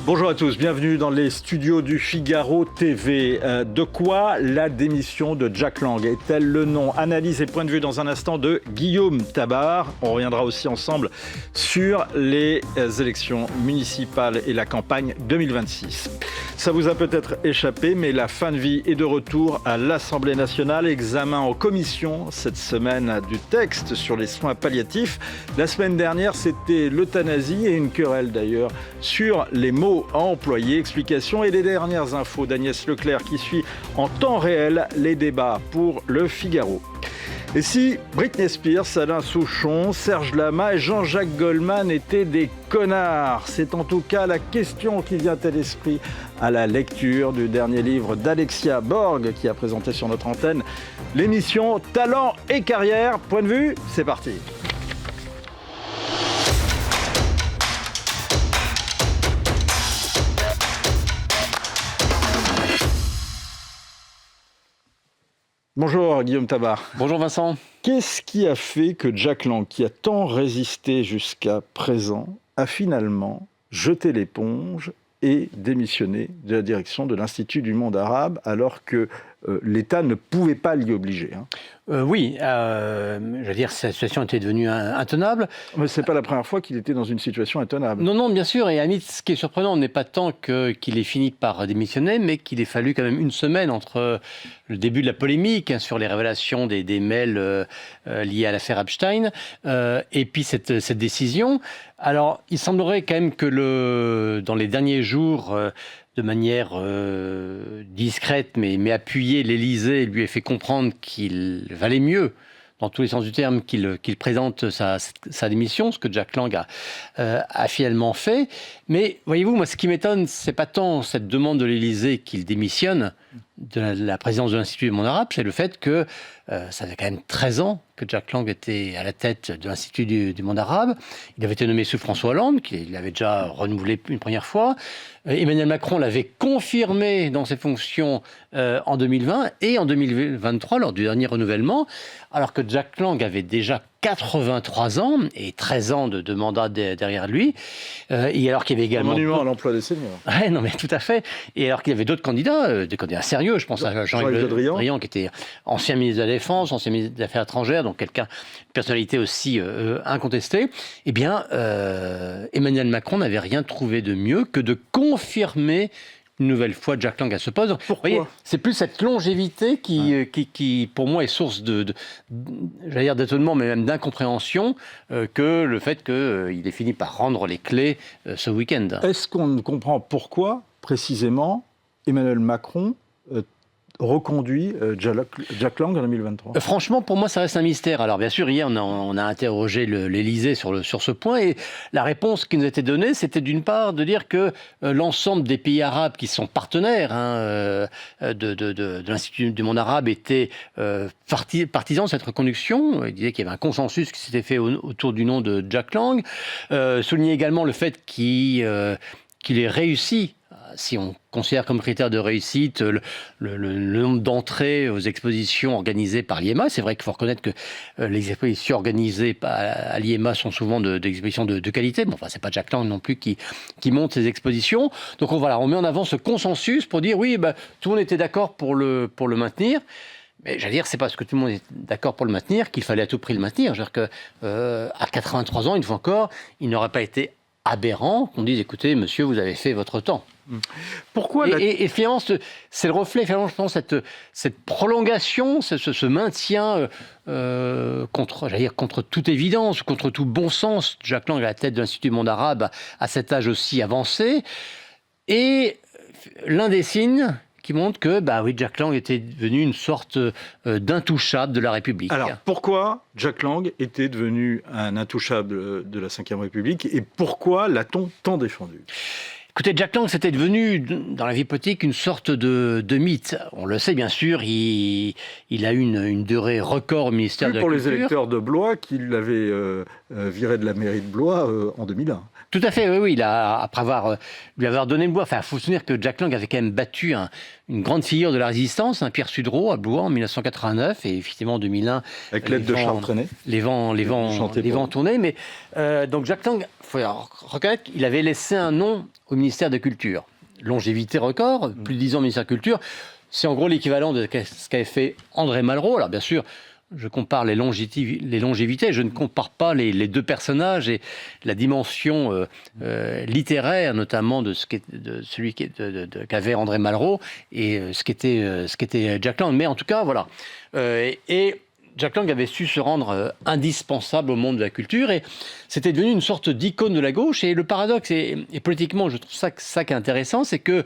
Bonjour à tous, bienvenue dans les studios du Figaro TV. De quoi la démission de Jack Lang est-elle le nom? Analyse et point de vue dans un instant de Guillaume Tabar. On reviendra aussi ensemble sur les élections municipales et la campagne 2026. Ça vous a peut-être échappé, mais la fin de vie est de retour à l'Assemblée nationale. Examen en commission cette semaine du texte sur les soins palliatifs. La semaine dernière, c'était l'euthanasie et une querelle d'ailleurs sur les mots à employer. Explications et les dernières infos d'Agnès Leclerc qui suit en temps réel les débats pour le Figaro. Et si Britney Spears, Alain Souchon, Serge Lama et Jean-Jacques Goldman étaient des connards? C'est en tout cas la question qui vient à l'esprit à la lecture du dernier livre d'Alexia Borg qui a présenté sur notre antenne l'émission Talent et carrière. Point de vue, c'est parti. Bonjour Guillaume Tabar. Bonjour Vincent. Qu'est-ce qui a fait que Jack Lang, qui a tant résisté jusqu'à présent, a finalement jeté l'éponge et démissionné de la direction de l'Institut du monde arabe alors que l'État ne pouvait pas l'y obliger? Oui, je veux dire, sa situation était devenue intenable. Mais ce n'est pas la première fois qu'il était dans une situation intenable. Non, bien sûr. Et à la limite, ce qui est surprenant n'est pas tant qu'il ait fini par démissionner, mais qu'il ait fallu quand même une semaine entre le début de la polémique sur les révélations des mails liés à l'affaire Epstein et puis cette décision. Alors, il semblerait quand même que dans les derniers jours, de manière discrète mais appuyée, l'Élysée lui a fait comprendre qu'il valait mieux, dans tous les sens du terme, qu'il présente sa démission, ce que Jack Lang a finalement fait. Mais voyez-vous, moi, ce qui m'étonne, c'est pas tant cette demande de l'Élysée qu'il démissionne de la présidence de l'Institut du monde arabe, c'est le fait que ça fait quand même 13 ans que Jack Lang était à la tête de l'Institut du monde arabe. Il avait été nommé sous François Hollande, qu'il avait déjà renouvelé une première fois. Emmanuel Macron l'avait confirmé dans ses fonctions en 2020 et en 2023, lors du dernier renouvellement, alors que Jack Lang avait déjà 83 ans et 13 ans de mandat derrière lui, et alors qu'il y avait également... Un monument à l'emploi des seniors. Ouais, non mais tout à fait. Et alors qu'il y avait d'autres candidats, des candidats sérieux, je pense à Jean-Yves Le Drian, qui était ancien ministre de la Défense, ancien ministre des Affaires étrangères, donc une personnalité aussi incontestée. Eh bien, Emmanuel Macron n'avait rien trouvé de mieux que de confirmer une nouvelle fois Jack Lang à ce poste. Pourquoi ? Vous voyez, c'est plus cette longévité qui, pour moi, est source j'allais dire d'étonnement, mais même d'incompréhension, que le fait qu'il ait fini par rendre les clés ce week-end. Est-ce qu'on comprend pourquoi, précisément, Emmanuel Macron reconduit Jack Lang en 2023? Franchement, pour moi, ça reste un mystère. Alors, bien sûr, hier, on a interrogé l'Élysée sur ce point, et la réponse qui nous a été donnée, c'était d'une part de dire que l'ensemble des pays arabes qui sont partenaires de l'Institut du monde arabe étaient partisans de cette reconduction. Il disait qu'il y avait un consensus qui s'était fait autour du nom de Jack Lang. Soulignait également le fait qu'il ait réussi, si on considère comme critère de réussite le nombre d'entrées aux expositions organisées par l'IEMA. C'est vrai qu'il faut reconnaître que les expositions organisées à l'IEMA sont souvent des expositions de qualité. Bon, enfin, c'est pas Jack Lang non plus qui monte ces expositions. Donc on met en avant ce consensus pour dire oui, tout le monde était d'accord pour le maintenir. Mais j'allais dire, c'est parce que tout le monde est d'accord pour le maintenir qu'il fallait à tout prix le maintenir. C'est-à-dire qu'à 83 ans, une fois encore, il n'aurait pas été aberrant qu'on dise écoutez, monsieur, vous avez fait votre temps. Pourquoi et finalement, c'est le reflet, finalement, je pense, cette prolongation, ce maintien contre toute évidence, contre tout bon sens. Jack Lang à la tête de l'Institut du monde arabe à cet âge aussi avancé. Et l'un des signes qui montre que Jack Lang était devenu une sorte d'intouchable de la République. Alors, pourquoi Jack Lang était devenu un intouchable de la Ve République et pourquoi l'a-t-on tant défendu ? Écoutez, Jack Lang, c'était devenu, dans la vie politique, une sorte de mythe. On le sait, bien sûr, il a eu une durée record au ministère de la Culture. Pour les électeurs de Blois, qui l'avaient viré de la mairie de Blois en 2001. Tout à fait, oui. Après lui avoir donné le bois. Enfin, il faut se souvenir que Jack Lang avait quand même battu une grande figure de la résistance, Pierre Sudreau, à Blois en 1989, et effectivement en 2001. Avec l'aide de Charles Trenet. Les vents tournaient. Mais donc Jack Lang, il faut reconnaître qu'il avait laissé un nom au ministère de Culture. Longévité record, plus de 10 ans au ministère de Culture. C'est en gros l'équivalent de ce qu'avait fait André Malraux. Alors bien sûr, je compare les longévités, je ne compare pas les deux personnages et la dimension littéraire, notamment de celui qu'avait André Malraux et ce qu'était Jack Lang. Mais en tout cas, voilà. Et Jack Lang avait su se rendre indispensable au monde de la culture et c'était devenu une sorte d'icône de la gauche. Et le paradoxe, et politiquement, je trouve ça qui est intéressant, c'est que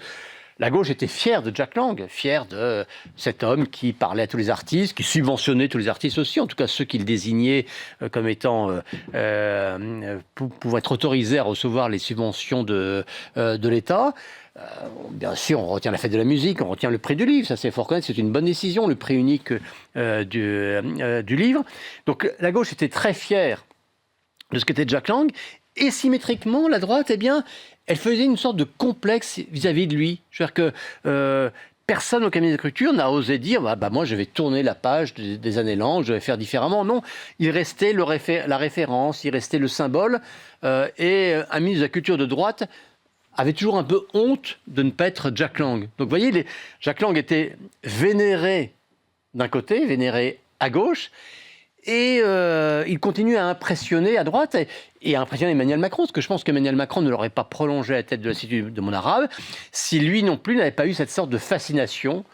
la gauche était fière de Jack Lang, fière de cet homme qui parlait à tous les artistes, qui subventionnait tous les artistes aussi, en tout cas ceux qu'il désignait comme étant pouvant être autorisés à recevoir les subventions de l'État. Bien sûr, on retient la fête de la musique, on retient le prix du livre, ça c'est fort reconnaître, c'est une bonne décision, le prix unique du livre. Donc la gauche était très fière de ce qu'était Jack Lang, et symétriquement, la droite, eh bien, elle faisait une sorte de complexe vis-à-vis de lui. Je veux dire que personne au cabinet d'écriture n'a osé dire moi je vais tourner la page des années Lang, je vais faire différemment. Non, il restait la référence, il restait le symbole, et un ministre de la Culture de droite avait toujours un peu honte de ne pas être Jack Lang. Donc vous voyez, Jack Lang était vénéré d'un côté, vénéré à gauche, et il continue à impressionner à droite et à impressionner Emmanuel Macron, parce que je pense qu'Emmanuel Macron ne l'aurait pas prolongé à la tête de l'Institut de monde arabe si lui non plus n'avait pas eu cette sorte de fascination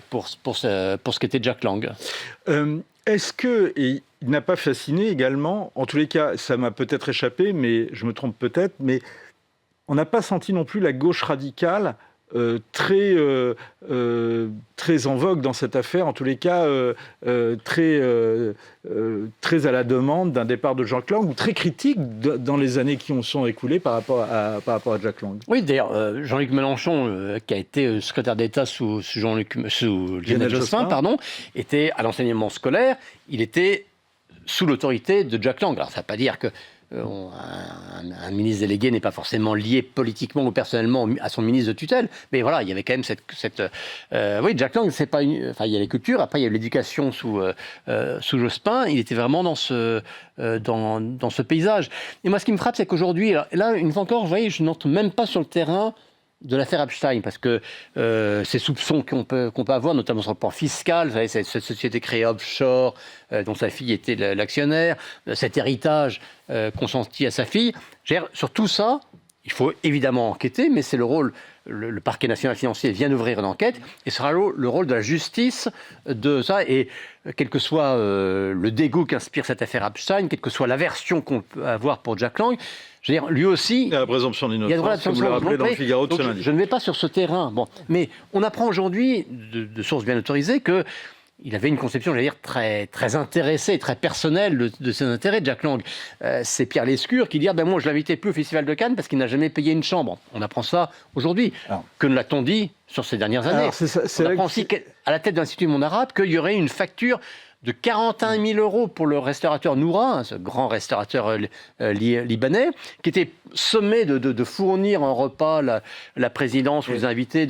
pour ce qu'était Jack Lang. Est-ce qu'il n'a pas fasciné également, en tous les cas, ça m'a peut-être échappé, mais je me trompe peut-être, mais on n'a pas senti non plus la gauche radicale très en vogue dans cette affaire, en tous les cas très à la demande d'un départ de Jack Lang, ou très critique dans les années qui sont écoulées par rapport à Jack Lang. Oui, d'ailleurs, Jean-Luc Mélenchon, qui a été secrétaire d'État sous Lionel Jospin, était à l'enseignement scolaire, il était sous l'autorité de Jack Lang. Alors ça ne veut pas dire que un ministre délégué n'est pas forcément lié politiquement ou personnellement à son ministre de tutelle, mais voilà, il y avait quand même oui, Jack Lang, c'est pas il y a les cultures, après il y a l'éducation sous Jospin, il était vraiment dans ce paysage. Et moi, ce qui me frappe, c'est qu'aujourd'hui, là, une fois encore, vous voyez, je n'entre même pas sur le terrain de l'affaire Epstein, parce que ces soupçons qu'on peut avoir, notamment sur le plan fiscal, vous savez, cette société créée offshore, dont sa fille était l'actionnaire, cet héritage consenti à sa fille, sur tout ça, il faut évidemment enquêter, mais c'est le rôle, le parquet national financier vient d'ouvrir une enquête, et ce sera le rôle de la justice de ça, et quel que soit le dégoût qu'inspire cette affaire Epstein, quelle que soit l'aversion qu'on peut avoir pour Jack Lang, je veux dire, lui aussi... Il y a la présomption d'innocence, comme vous l'avez rappelé dans le Figaro de ce lundi. Je ne vais pas sur ce terrain. Bon, mais on apprend aujourd'hui, de sources bien autorisées, qu'il avait une conception, j'allais dire, très, très intéressée, très personnelle de ses intérêts, Jack Lang. C'est Pierre Lescure qui dit moi, je ne l'invitais plus au Festival de Cannes parce qu'il n'a jamais payé une chambre. On apprend ça aujourd'hui. Que ne l'a-t-on dit sur ces dernières années? On apprend aussi qu'à la tête de l'Institut du monde arabe qu'il y aurait une facture de 41 000 euros pour le restaurateur Noura, ce grand restaurateur libanais, qui était sommé de fournir un repas la présidence ou les invités,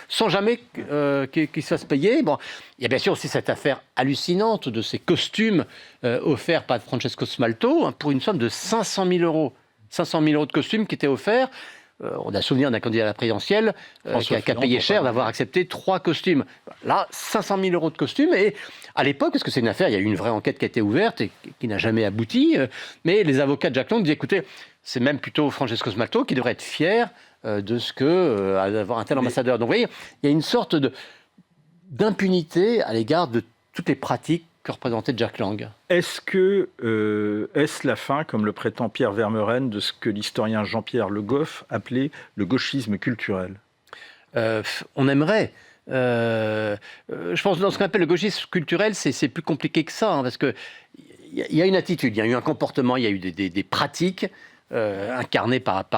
sans jamais qu'il se fasse payer. Bon, il y a bien sûr aussi cette affaire hallucinante de ces costumes offerts par Francesco Smalto pour une somme de 500 000 euros. 500 000 euros de costumes qui étaient offerts. On a souvenir d'un candidat à la présidentielle qui a payé cher d'avoir accepté 3 costumes. Là, 500 000 euros de costumes. Et à l'époque, parce que c'est une affaire, il y a eu une vraie enquête qui a été ouverte et qui n'a jamais abouti, mais les avocats de Jack Lang disaient, écoutez, c'est même plutôt Francesco Smalto qui devrait être fier de ce d'avoir un tel ambassadeur. Donc vous voyez, il y a une sorte d'impunité à l'égard de toutes les pratiques que représentait Jack Lang. Est-ce la fin, comme le prétend Pierre Vermeuren, de ce que l'historien Jean-Pierre Le Goff appelait le gauchisme culturel? On aimerait. Je pense que dans ce qu'on appelle le gauchisme culturel, c'est plus compliqué que ça, parce que il y a une attitude, il y a eu un comportement, il y a eu des pratiques incarnées par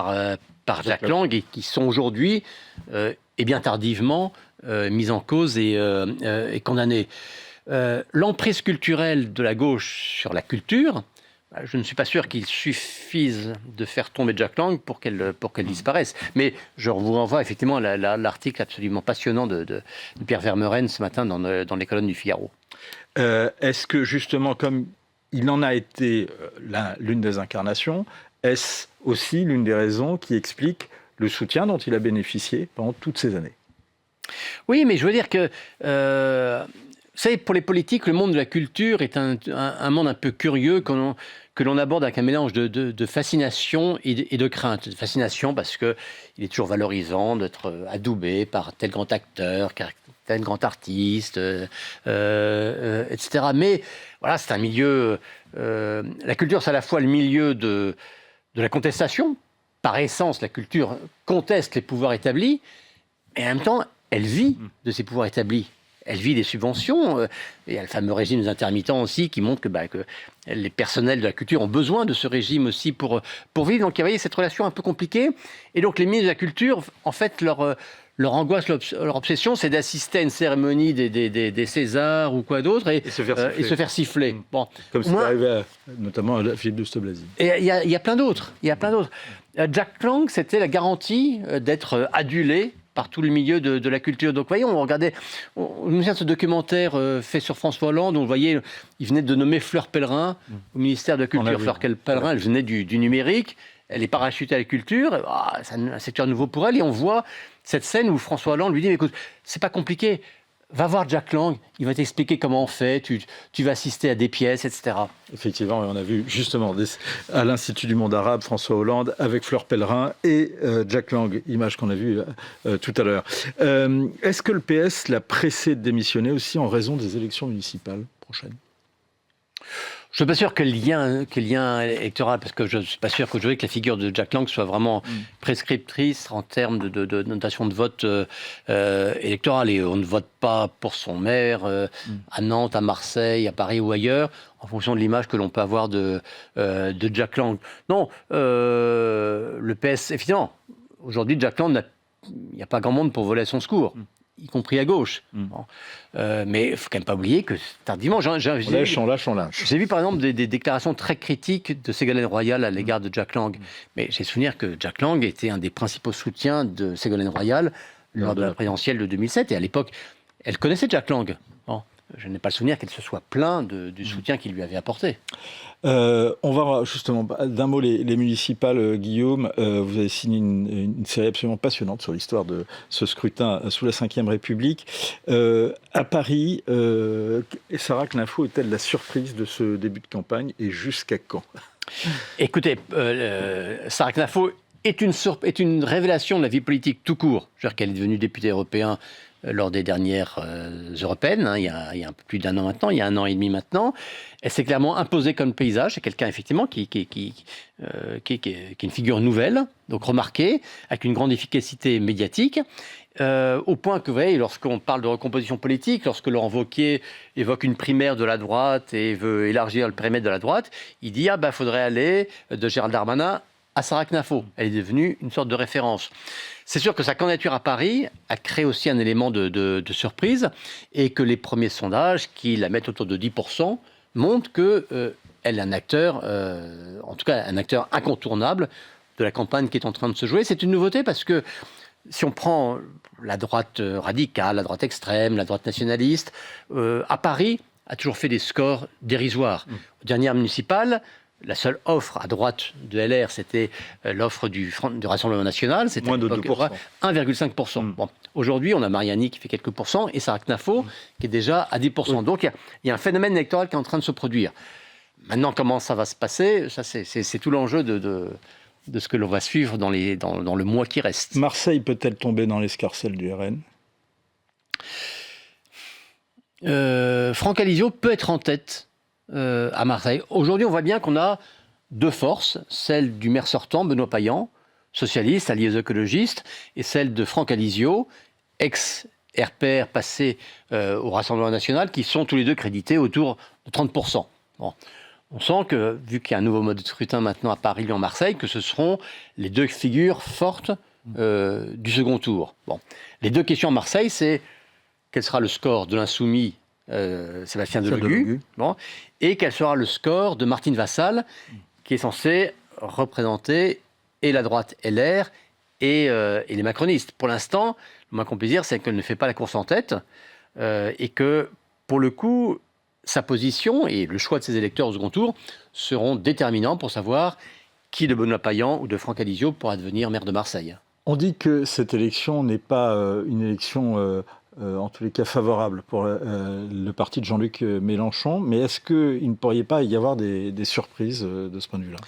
Jack Lang et qui sont aujourd'hui, et bien tardivement, mises en cause et condamnées. L'emprise culturelle de la gauche sur la culture, je ne suis pas sûr qu'il suffise de faire tomber Jack Lang pour qu'elle disparaisse. Mais je vous renvoie effectivement à l'article absolument passionnant de Pierre Vermeuren ce matin dans les colonnes du Figaro. Est-ce que justement, comme il en a été l'une des incarnations, est-ce aussi l'une des raisons qui explique le soutien dont il a bénéficié pendant toutes ces années. Oui, mais je veux dire que, vous savez, pour les politiques, le monde de la culture est un monde un peu curieux que l'on aborde avec un mélange de fascination et de crainte. De fascination parce qu'il est toujours valorisant d'être adoubé par tel grand acteur, tel grand artiste, etc. Mais voilà, c'est un milieu... la culture, c'est à la fois le milieu de la contestation. Par essence, la culture conteste les pouvoirs établis, et en même temps, elle vit de ces pouvoirs établis. Elle vit des subventions. Il y a le fameux régime des intermittents aussi qui montre que les personnels de la culture ont besoin de ce régime aussi pour vivre. Donc, vous voyez, cette relation un peu compliquée. Et donc, les ministres de la Culture, en fait, leur angoisse, leur obsession, c'est d'assister à une cérémonie des Césars ou quoi d'autre et se faire siffler. Bon. Comme c'est arrivé notamment à Philippe Douste-Blazy. Et il y a plein d'autres. Jack Lang, c'était la garantie d'être adulé par tout le milieu de la culture. Donc, voyez, on me souvient de ce documentaire fait sur François Hollande, où vous voyez, il venait de nommer Fleur Pellerin au ministère de la Culture. Fleur Pellerin, elle venait du numérique, elle est parachutée à la culture, c'est un secteur nouveau pour elle, et on voit cette scène où François Hollande lui dit, écoute, c'est pas compliqué, va voir Jack Lang, il va t'expliquer comment on fait, tu vas assister à des pièces, etc. Effectivement, on a vu justement à l'Institut du monde arabe, François Hollande avec Fleur Pellerin et Jack Lang, image qu'on a vue tout à l'heure. Est-ce que le PS l'a pressé de démissionner aussi en raison des élections municipales prochaines ? Je ne suis pas sûr que le lien électoral, parce que je ne suis pas sûr qu'aujourd'hui que la figure de Jack Lang soit vraiment prescriptrice en termes de notation de vote électoral. Et on ne vote pas pour son maire à Nantes, à Marseille, à Paris ou ailleurs, en fonction de l'image que l'on peut avoir de Jack Lang. Non, le PS, effectivement, aujourd'hui, Jack Lang, il n'y a pas grand monde pour voler à son secours. Y compris à gauche. Bon. Mais il ne faut quand même pas oublier que tardivement... On lâche. J'ai vu par exemple des déclarations très critiques de Ségolène Royal à l'égard de Jack Lang. Mais j'ai souvenir que Jack Lang était un des principaux soutiens de Ségolène Royal lors de la présidentielle de 2007. Et à l'époque, elle connaissait Jack Lang. Bon. Je n'ai pas le souvenir qu'elle se soit plainte du soutien qu'il lui avait apporté. On va justement, d'un mot, les municipales, Guillaume, vous avez signé une série absolument passionnante sur l'histoire de ce scrutin sous la Ve République. À Paris, Sarah Knafo est-elle la surprise de ce début de campagne et jusqu'à quand ? Écoutez, Sarah Knafo est une révélation de la vie politique tout court. Je veux dire qu'elle est devenue députée européenne lors des dernières européennes, il y a un peu plus d'1 an maintenant, il y a 1 an et demi maintenant. Elle s'est clairement imposée comme paysage. C'est quelqu'un, effectivement, qui est une figure nouvelle, donc remarquée, avec une grande efficacité médiatique, au point que, vous voyez, lorsqu'on parle de recomposition politique, lorsque Laurent Wauquiez évoque une primaire de la droite et veut élargir le périmètre de la droite, il dit « faudrait aller de Gérald Darmanin à Sarah Knafo ». Elle est devenue une sorte de référence. C'est sûr que sa candidature à Paris a créé aussi un élément de surprise et que les premiers sondages qui la mettent autour de 10% montrent qu'elle est un acteur, en tout cas un acteur incontournable de la campagne qui est en train de se jouer. C'est une nouveauté parce que si on prend la droite radicale, la droite extrême, la droite nationaliste, à Paris a toujours fait des scores dérisoires. Aux dernières municipales, la seule offre à droite de LR, c'était l'offre du Rassemblement National. C'était moins de 2%. 1,5%. Bon, aujourd'hui, on a Mariani qui fait quelques pourcents et Sarah Knafo qui est déjà à 10%. Donc, il y a un phénomène électoral qui est en train de se produire. Maintenant, comment ça va se passer ? Ça, c'est tout l'enjeu de ce que l'on va suivre dans le mois qui reste. Marseille peut-elle tomber dans l'escarcelle du RN ? Franck Alizio peut être en tête à Marseille. Aujourd'hui, on voit bien qu'on a 2 forces, celle du maire sortant, Benoît Payan, socialiste, allié aux écologistes, et celle de Franck Alizio, ex-RPR passé au Rassemblement National, qui sont tous les deux crédités autour de 30%. Bon. On sent que, vu qu'il y a un nouveau mode de scrutin maintenant à Paris et en Marseille, que ce seront les 2 figures fortes du second tour. Bon. Les 2 questions à Marseille, c'est quel sera le score de l'insoumis Sébastien Delogu, bon, et quel sera le score de Martine Vassal, qui est censé représenter et la droite LR et les macronistes. Pour l'instant, le moins qu'on puisse dire, c'est qu'elle ne fait pas la course en tête et que, pour le coup, sa position et le choix de ses électeurs au second tour seront déterminants pour savoir qui de Benoît Payan ou de Franck Alizio pourra devenir maire de Marseille. On dit que cette élection n'est pas une élection, en tous les cas, favorable pour le parti de Jean-Luc Mélenchon, mais est-ce qu'il ne pourrait pas y avoir des surprises de ce point de vue-là?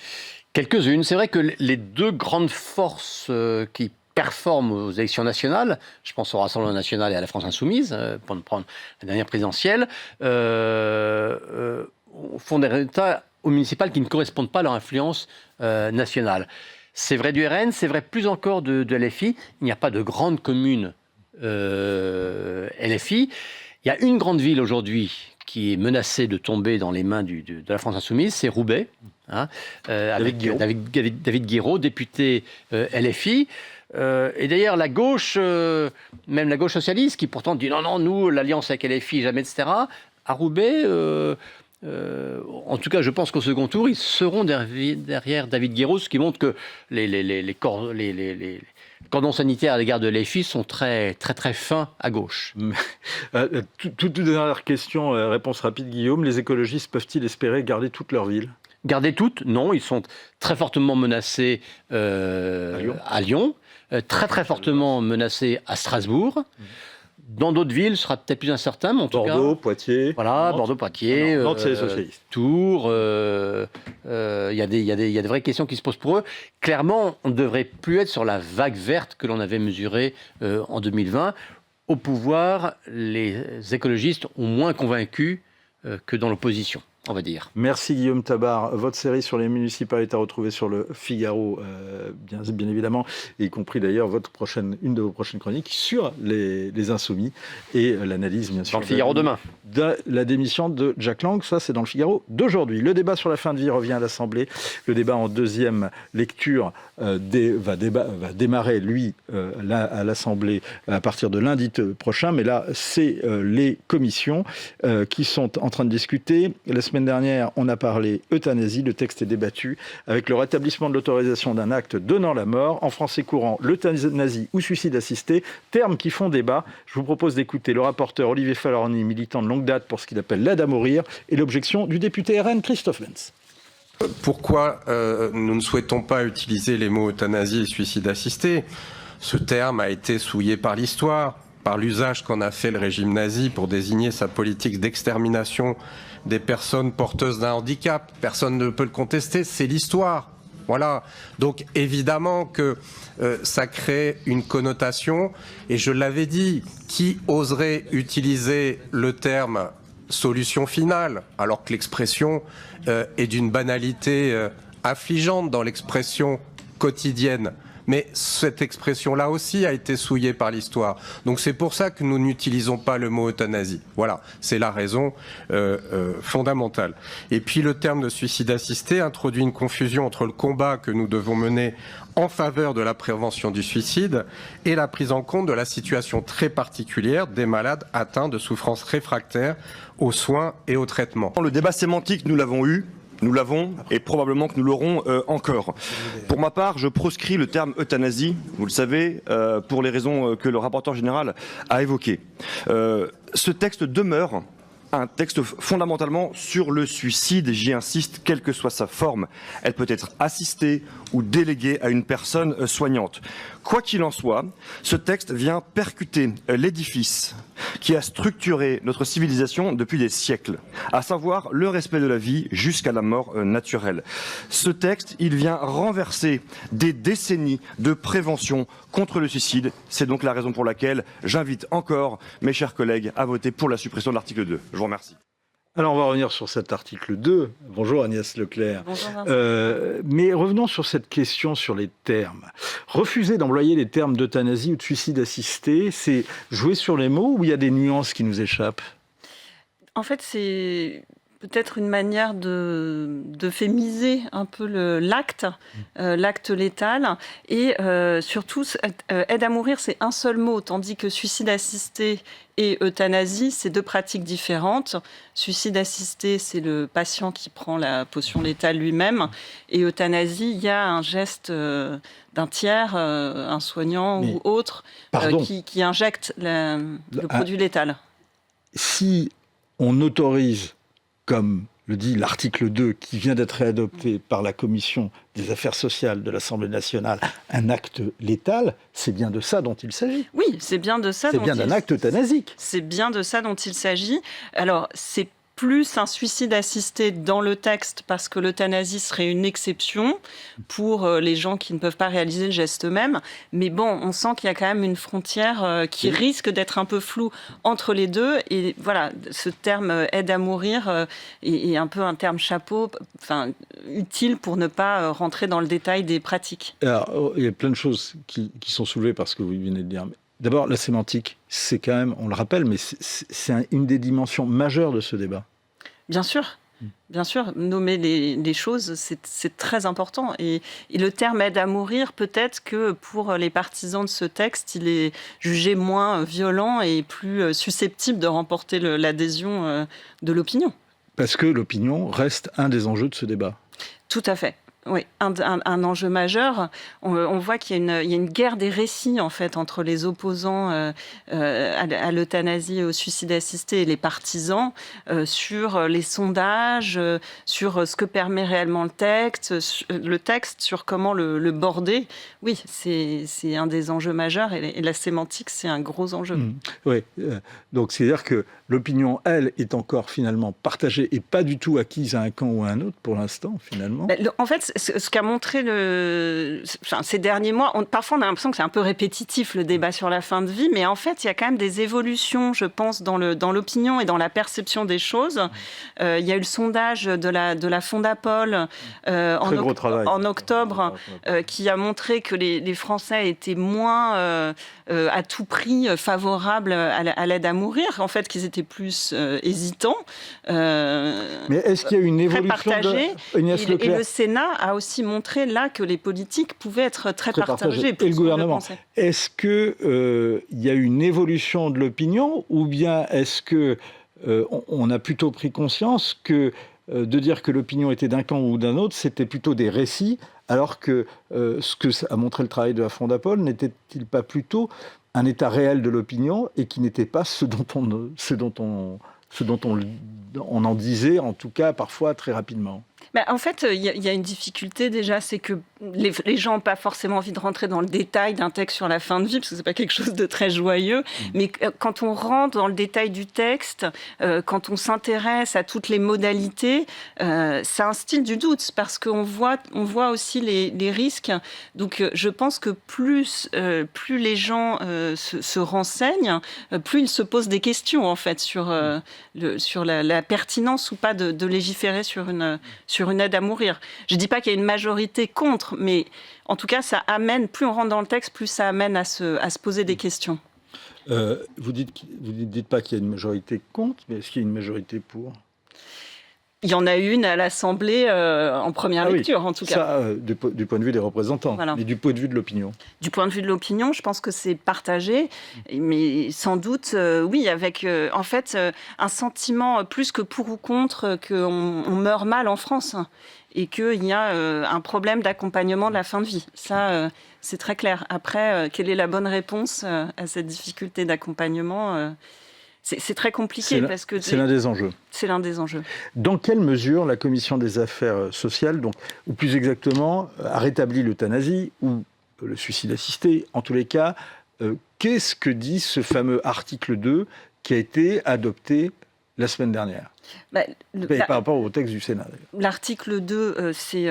Quelques-unes. C'est vrai que les deux grandes forces qui performent aux élections nationales, je pense au Rassemblement national et à la France insoumise, pour ne prendre la dernière présidentielle, font des résultats aux municipales qui ne correspondent pas à leur influence nationale. C'est vrai du RN, c'est vrai plus encore de LFI. Il n'y a pas de grande commune LFI. Il y a une grande ville aujourd'hui qui est menacée de tomber dans les mains de la France insoumise, c'est Roubaix, avec David Guiraud, député LFI. Et d'ailleurs, la gauche, même la gauche socialiste, qui pourtant dit non, nous, l'alliance avec LFI, jamais, etc., à Roubaix, en tout cas, je pense qu'au second tour, ils seront derrière David Guiraud, ce qui montre que les cordons sanitaires à l'égard de LFI sont très, très, très fins à gauche. Toute dernière question, réponse rapide, Guillaume. Les écologistes peuvent-ils espérer garder toute leur ville? Garder toutes? Non, ils sont très fortement menacés à Lyon, très, très fortement menacés à Strasbourg. Dans d'autres villes, ce sera peut-être plus incertain, mais en tout cas... Bordeaux, Poitiers... Voilà, Bordeaux, Poitiers... Nantes, c'est les socialistes. Tours... Il y a des vraies questions qui se posent pour eux. Clairement, on ne devrait plus être sur la vague verte que l'on avait mesurée en 2020. Au pouvoir, les écologistes ont moins convaincu que dans l'opposition, on va dire. Merci Guillaume Tabar. Votre série sur les municipales est à retrouver sur le Figaro, bien évidemment, y compris d'ailleurs une de vos prochaines chroniques sur les Insoumis et l'analyse, bien sûr. Dans le Figaro demain. De la démission de Jack Lang, ça c'est dans le Figaro d'aujourd'hui. Le débat sur la fin de vie revient à l'Assemblée. Le débat en deuxième lecture va démarrer, lui, à l'Assemblée à partir de lundi prochain. Mais là, c'est les commissions qui sont en train de discuter. La semaine dernière, on a parlé euthanasie. Le texte est débattu avec le rétablissement de l'autorisation d'un acte donnant la mort. En français courant, l'euthanasie ou suicide assisté, termes qui font débat. Je vous propose d'écouter le rapporteur Olivier Falorni, militant de longue date pour ce qu'il appelle l'aide à mourir, et l'objection du député RN Christophe Lenz. Pourquoi nous ne souhaitons pas utiliser les mots euthanasie et suicide assisté? Ce terme a été souillé par l'histoire, par l'usage qu'en a fait le régime nazi pour désigner sa politique d'extermination des personnes porteuses d'un handicap. Personne ne peut le contester, c'est l'histoire. Voilà. Donc évidemment que ça crée une connotation, et je l'avais dit, qui oserait utiliser le terme solution finale, alors que l'expression est d'une banalité affligeante dans l'expression quotidienne. Mais cette expression-là aussi a été souillée par l'histoire. Donc c'est pour ça que nous n'utilisons pas le mot euthanasie. Voilà, c'est la raison fondamentale. Et puis le terme de suicide assisté introduit une confusion entre le combat que nous devons mener en faveur de la prévention du suicide et la prise en compte de la situation très particulière des malades atteints de souffrances réfractaires aux soins et aux traitements. Le débat sémantique, nous l'avons eu. Nous l'avons et probablement que nous l'aurons encore. Pour ma part, je proscris le terme euthanasie, vous le savez, pour les raisons que le rapporteur général a évoquées. Ce texte demeure un texte fondamentalement sur le suicide, j'y insiste, quelle que soit sa forme. Elle peut être assistée ou déléguée à une personne soignante. Quoi qu'il en soit, ce texte vient percuter l'édifice qui a structuré notre civilisation depuis des siècles, à savoir le respect de la vie jusqu'à la mort naturelle. Ce texte, il vient renverser des décennies de prévention contre le suicide. C'est donc la raison pour laquelle j'invite encore mes chers collègues à voter pour la suppression de l'article 2. Je vous remercie. Alors, on va revenir sur cet article 2. Bonjour Agnès Leclerc. Bonjour mais revenons sur cette question sur les termes. Refuser d'employer les termes d'euthanasie ou de suicide assisté, c'est jouer sur les mots ou il y a des nuances qui nous échappent? En fait, c'est peut-être une manière d'euphémiser un peu l'acte létal. Et surtout, aide à mourir, c'est un seul mot, tandis que suicide assisté et euthanasie, c'est deux pratiques différentes. Suicide assisté, c'est le patient qui prend la potion létale lui-même. Et euthanasie, il y a un geste d'un tiers, un soignant ou autre, qui injecte le produit létal. Si on autorise comme le dit l'article 2 qui vient d'être réadopté par la Commission des affaires sociales de l'Assemblée nationale, un acte létal, c'est bien de ça dont il s'agit. Oui, c'est bien de ça. C'est bien d'un acte euthanasique. C'est bien de ça dont il s'agit. Alors, c'est plus un suicide assisté dans le texte parce que l'euthanasie serait une exception pour les gens qui ne peuvent pas réaliser le geste eux-mêmes. Mais bon, on sent qu'il y a quand même une frontière qui risque d'être un peu floue entre les deux. Et voilà, ce terme aide à mourir est un peu un terme chapeau, enfin, utile pour ne pas rentrer dans le détail des pratiques. Alors, il y a plein de choses qui sont soulevées par ce que vous venez de dire. D'abord, la sémantique, c'est quand même, on le rappelle, mais c'est une des dimensions majeures de ce débat. Bien sûr. Bien sûr, nommer les choses, c'est très important. Et le terme aide à mourir, peut-être que pour les partisans de ce texte, il est jugé moins violent et plus susceptible de remporter l'adhésion de l'opinion. Parce que l'opinion reste un des enjeux de ce débat. Tout à fait. Oui, un enjeu majeur. On voit qu'il y a une guerre des récits en fait entre les opposants à l'euthanasie et au suicide assisté et les partisans sur les sondages, sur ce que permet réellement le texte, sur comment le border. Oui, c'est un des enjeux majeurs et la sémantique, c'est un gros enjeu. Oui, donc c'est-à-dire que l'opinion, elle, est encore finalement partagée et pas du tout acquise à un camp ou à un autre pour l'instant, finalement. En fait, ce qu'a montré ces derniers mois, parfois on a l'impression que c'est un peu répétitif le débat sur la fin de vie, mais en fait, il y a quand même des évolutions, je pense, dans l'opinion et dans la perception des choses. Il y a eu le sondage de la Fondapol en octobre qui a montré que les Français étaient moins à tout prix favorables à l'aide à mourir, en fait, qu'ils étaient plus hésitants. Mais est-ce qu'il y a une évolution et le Sénat a aussi montré là que les politiques pouvaient être très partagées. Et le gouvernement. Est-ce qu'il y a une évolution de l'opinion ou bien est-ce qu'on a plutôt pris conscience que de dire que l'opinion était d'un camp ou d'un autre, c'était plutôt des récits, alors que ce que a montré le travail de la Fondapol n'était-il pas plutôt un état réel de l'opinion et qui n'était pas ce dont on en disait, en tout cas parfois très rapidement? En fait, il y a une difficulté déjà, c'est que les gens n'ont pas forcément envie de rentrer dans le détail d'un texte sur la fin de vie, parce que ce n'est pas quelque chose de très joyeux. Mais quand on rentre dans le détail du texte, quand on s'intéresse à toutes les modalités, ça instille du doute, parce qu'on voit aussi les risques. Donc je pense que plus les gens se renseignent, plus ils se posent des questions en fait sur la pertinence ou pas de légiférer sur une aide à mourir. Je ne dis pas qu'il y a une majorité contre, mais en tout cas, ça amène, plus on rentre dans le texte, plus ça amène à se poser des questions. Vous dites pas qu'il y a une majorité contre, mais est-ce qu'il y a une majorité pour ? Il y en a une à l'Assemblée en première lecture, en tout cas. Ça, du point de vue des représentants, voilà. Mais du point de vue de l'opinion. Du point de vue de l'opinion, je pense que c'est partagé, mais sans doute, oui, avec en fait un sentiment plus que pour ou contre qu'on meurt mal en France et qu'il y a un problème d'accompagnement de la fin de vie. Ça, c'est très clair. Après, quelle est la bonne réponse à cette difficulté d'accompagnement c'est très compliqué parce que c'est l'un des enjeux. C'est l'un des enjeux. Dans quelle mesure la Commission des affaires sociales, ou plus exactement, a rétabli l'euthanasie ou le suicide assisté, en tous les cas, qu'est-ce que dit ce fameux article 2 qui a été adopté la semaine dernière ? Par rapport au texte du Sénat. L'article 2, c'est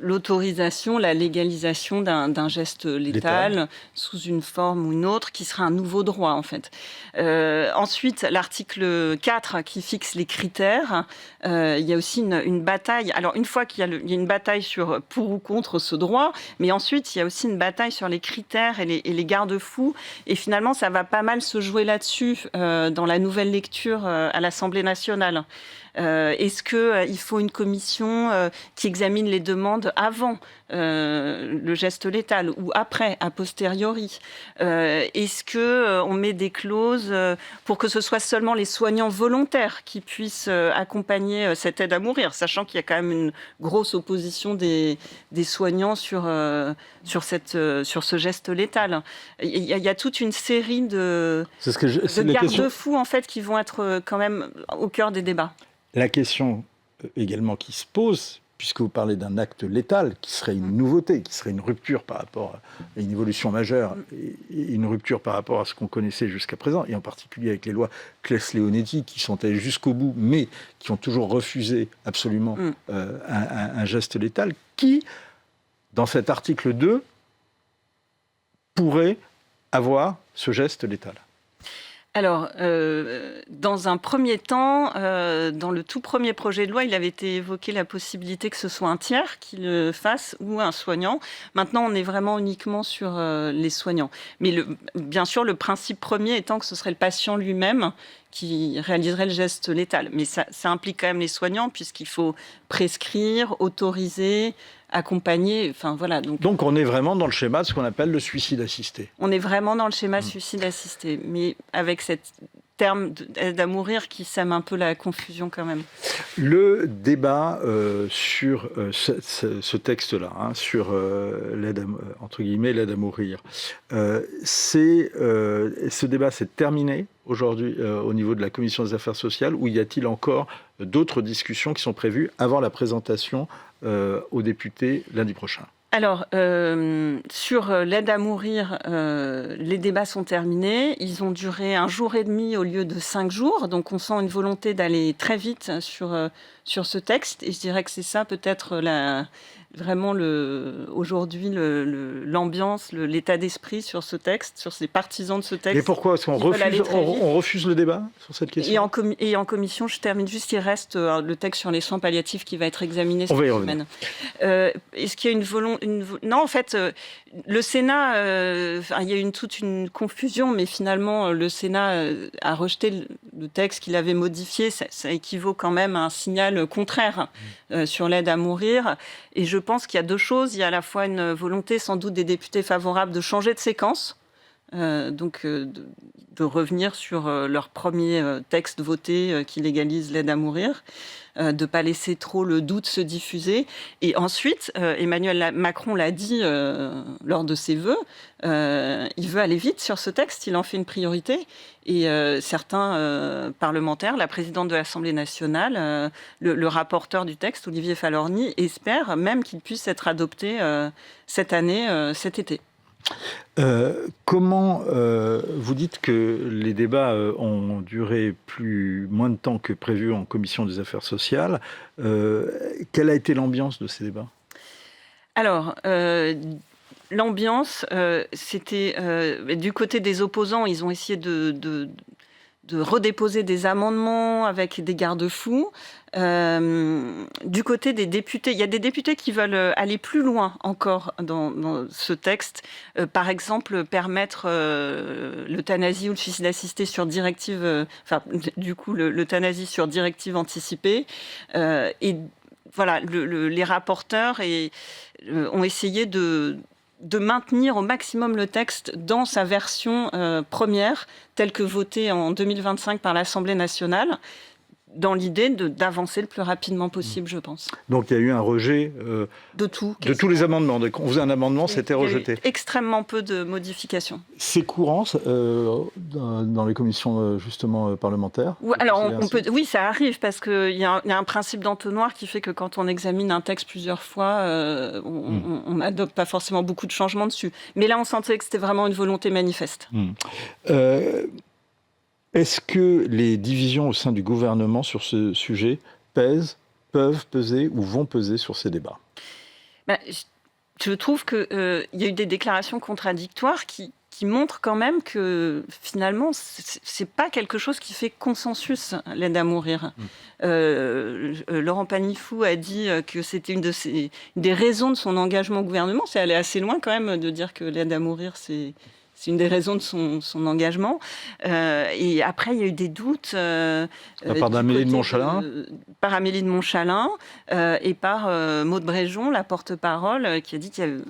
l'autorisation, la légalisation d'un geste létal sous une forme ou une autre, qui sera un nouveau droit, en fait. Ensuite, l'article 4 qui fixe les critères. Il y a aussi une bataille. Alors, une fois qu'il y a une bataille sur pour ou contre ce droit, mais ensuite, il y a aussi une bataille sur les critères et les garde-fous. Et finalement, ça va pas mal se jouer là-dessus dans la nouvelle lecture à l'Assemblée nationale. Est-ce qu'il faut une commission qui examine les demandes avant le geste létal ou après, a posteriori? Est-ce qu'on met des clauses pour que ce soit seulement les soignants volontaires qui puissent accompagner cette aide à mourir, sachant qu'il y a quand même une grosse opposition des soignants sur ce geste létal. Il y a toute une série de garde-fous en fait, qui vont être quand même au cœur des débats. La question également qui se pose, puisque vous parlez d'un acte létal, qui serait une nouveauté, qui serait une rupture par rapport à une évolution majeure, et une rupture par rapport à ce qu'on connaissait jusqu'à présent, et en particulier avec les lois Claes-Leonetti, qui sont allées jusqu'au bout, mais qui ont toujours refusé absolument un geste létal, qui, dans cet article 2, pourrait avoir ce geste létal. Alors, dans un premier temps, dans le tout premier projet de loi, il avait été évoqué la possibilité que ce soit un tiers qui le fasse ou un soignant. Maintenant, on est vraiment uniquement sur les soignants. Mais bien sûr, le principe premier étant que ce serait le patient lui-même qui réaliserait le geste létal. Mais ça implique quand même les soignants puisqu'il faut prescrire, autoriser, accompagner, enfin voilà. Donc on est vraiment dans le schéma de ce qu'on appelle le suicide assisté. On est vraiment dans le schéma suicide assisté, mais avec cet terme d'aide à mourir qui sème un peu la confusion quand même. Le débat sur ce texte-là, sur l'aide entre guillemets l'aide à mourir, ce débat s'est terminé aujourd'hui au niveau de la Commission des affaires sociales, ou y a-t-il encore d'autres discussions qui sont prévues avant la présentation aux députés lundi prochain? Alors, sur l'aide à mourir, les débats sont terminés. Ils ont duré 1 jour et demi au lieu de 5 jours. Donc, on sent une volonté d'aller très vite sur ce texte. Et je dirais que c'est ça peut-être vraiment aujourd'hui l'ambiance, l'état d'esprit sur ce texte, sur ces partisans de ce texte. Mais pourquoi est-ce qu'on refuse le débat sur cette question? Et en commission, je termine juste, il reste le texte sur les soins palliatifs qui va être examiné cette semaine. Est-ce qu'il y a une volonté... Non, en fait, le Sénat, il y a eu toute une confusion, mais finalement, le Sénat a rejeté le texte qu'il avait modifié. Ça équivaut quand même à un signal contraire sur l'aide à mourir. Et je pense qu'il y a 2 choses. Il y a à la fois une volonté, sans doute, des députés favorables de changer de séquence, de revenir sur leur premier texte voté qui légalise l'aide à mourir, de ne pas laisser trop le doute se diffuser. Et ensuite, Emmanuel Macron l'a dit lors de ses vœux, il veut aller vite sur ce texte, il en fait une priorité. Et certains parlementaires, la présidente de l'Assemblée nationale, le rapporteur du texte, Olivier Falorni, espèrent même qu'il puisse être adopté cette année, cet été. Comment vous dites que les débats ont duré moins de temps que prévu en commission des affaires sociales. Quelle a été l'ambiance de ces débats? Alors, l'ambiance, c'était du côté des opposants, ils ont essayé de redéposer des amendements avec des garde-fous. Du côté des députés, il y a des députés qui veulent aller plus loin encore dans ce texte. Par exemple, permettre l'euthanasie ou le suicide assisté sur directive, l'euthanasie sur directive anticipée. Et voilà, les rapporteurs ont essayé de maintenir au maximum le texte dans sa version première, telle que votée en 2025 par l'Assemblée nationale, dans l'idée d'avancer le plus rapidement possible, je pense. Donc il y a eu un rejet de tous les amendements. On faisait un amendement, c'était rejeté. Il y a eu extrêmement peu de modifications. C'est courant dans les commissions justement parlementaires? Alors oui, ça arrive parce qu'il y a un principe d'entonnoir qui fait que quand on examine un texte plusieurs fois, on n'adopte pas forcément beaucoup de changements dessus. Mais là, on sentait que c'était vraiment une volonté manifeste. Est-ce que les divisions au sein du gouvernement sur ce sujet peuvent peser ou vont peser sur ces débats? Je trouve qu'il y a eu des déclarations contradictoires qui montrent quand même que finalement, c'est pas quelque chose qui fait consensus, l'aide à mourir. Laurent Panifou a dit que c'était une des raisons de son engagement au gouvernement. C'est aller assez loin quand même de dire que l'aide à mourir, c'est une des raisons de son engagement. Et après, il y a eu des doutes. Par Amélie de Montchalin par Amélie de Montchalin et par Maud Bréjon, la porte-parole, qui a dit qu'elle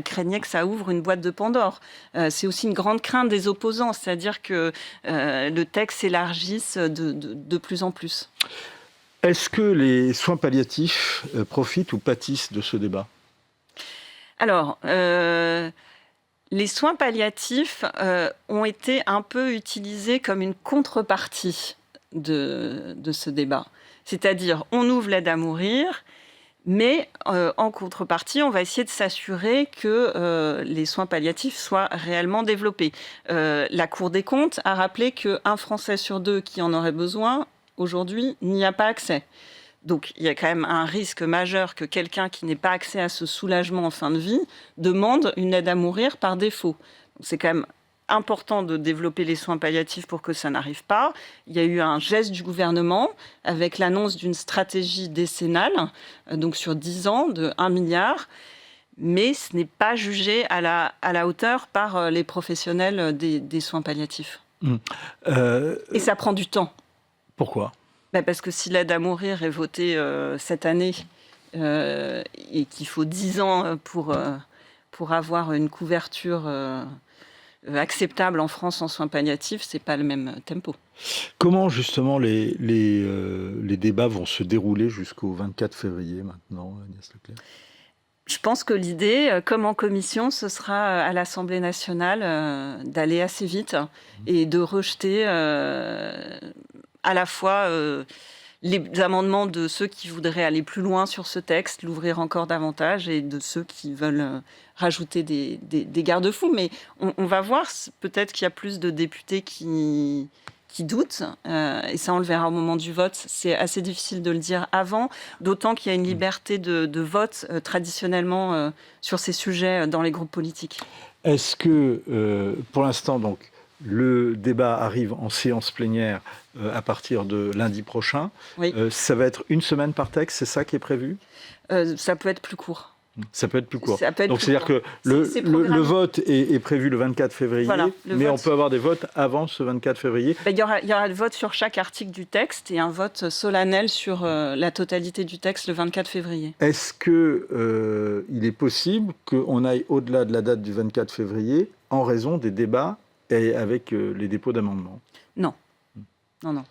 craignait que ça ouvre une boîte de Pandore. C'est aussi une grande crainte des opposants, c'est-à-dire que le texte s'élargisse de plus en plus. Est-ce que les soins palliatifs profitent ou pâtissent de ce débat? Alors... les soins palliatifs ont été un peu utilisés comme une contrepartie de ce débat. C'est-à-dire, on ouvre l'aide à mourir, mais en contrepartie, on va essayer de s'assurer que les soins palliatifs soient réellement développés. La Cour des comptes a rappelé qu'un Français sur 2 qui en aurait besoin, aujourd'hui, n'y a pas accès. Donc, il y a quand même un risque majeur que quelqu'un qui n'ait pas accès à ce soulagement en fin de vie demande une aide à mourir par défaut. C'est quand même important de développer les soins palliatifs pour que ça n'arrive pas. Il y a eu un geste du gouvernement avec l'annonce d'une stratégie décennale, donc sur 10 ans, de 1 milliard. Mais ce n'est pas jugé à la hauteur par les professionnels des soins palliatifs. Et ça prend du temps. Pourquoi ? Parce que si l'aide à mourir est votée cette année et qu'il faut 10 ans pour avoir une couverture acceptable en France en soins palliatifs, c'est pas le même tempo. Comment justement les débats vont se dérouler jusqu'au 24 février maintenant, Agnès Leclerc ? Je pense que l'idée, comme en commission, ce sera à l'Assemblée nationale d'aller assez vite et de rejeter à la fois les amendements de ceux qui voudraient aller plus loin sur ce texte, l'ouvrir encore davantage, et de ceux qui veulent rajouter des garde-fous. Mais on va voir, peut-être qu'il y a plus de députés qui doutent, et ça on le verra au moment du vote. C'est assez difficile de le dire avant, d'autant qu'il y a une liberté de vote traditionnellement sur ces sujets dans les groupes politiques. Est-ce que, pour l'instant, donc, le débat arrive en séance plénière à partir de lundi prochain. Oui. Ça va être une semaine par texte, c'est ça qui est prévu ? Ça peut être plus court. Ça peut être plus court. Donc c'est-à-dire que le vote est prévu le 24 février, voilà, mais on peut avoir des votes avant ce 24 février. Il y aura le vote sur chaque article du texte et un vote solennel sur la totalité du texte le 24 février. Est-ce qu'il est possible qu'on aille au-delà de la date du 24 février en raison des débats et avec les dépôts d'amendements ? Non. Non.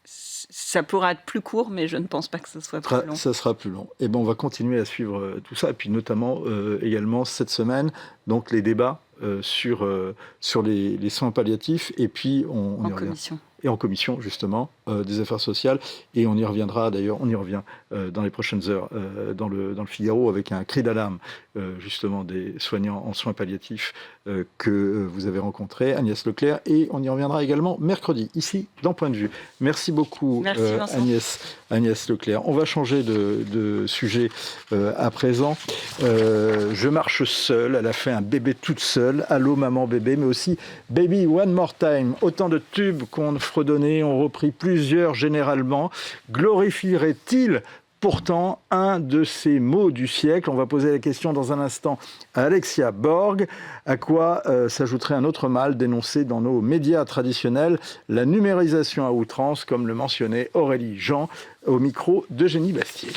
Ça pourra être plus court, mais je ne pense pas que ce soit plus long. Ça sera plus long. Et on va continuer à suivre tout ça. Et puis notamment également cette semaine, donc les débats sur les soins palliatifs. Et puis on y revient. Commission. Et en commission, justement, des affaires sociales. Et on y reviendra, d'ailleurs, dans les prochaines heures, dans le Figaro, avec un cri d'alarme, justement, des soignants en soins palliatifs que vous avez rencontrés, Agnès Leclerc. Et on y reviendra également mercredi, ici, dans Point de Vue. Merci beaucoup, Agnès Leclerc. On va changer de sujet à présent. Je marche seule. Elle a fait un bébé toute seule. Allô, maman bébé, mais aussi Baby One More Time. Autant de tubes qu'on fredonné, ont repris plusieurs généralement. Glorifierait-il pourtant un de ces mots du siècle ? On va poser la question dans un instant à Alexia Borg. À quoi s'ajouterait un autre mal dénoncé dans nos médias traditionnels, la numérisation à outrance, comme le mentionnait Aurélie Jean au micro d'Eugénie Bastier.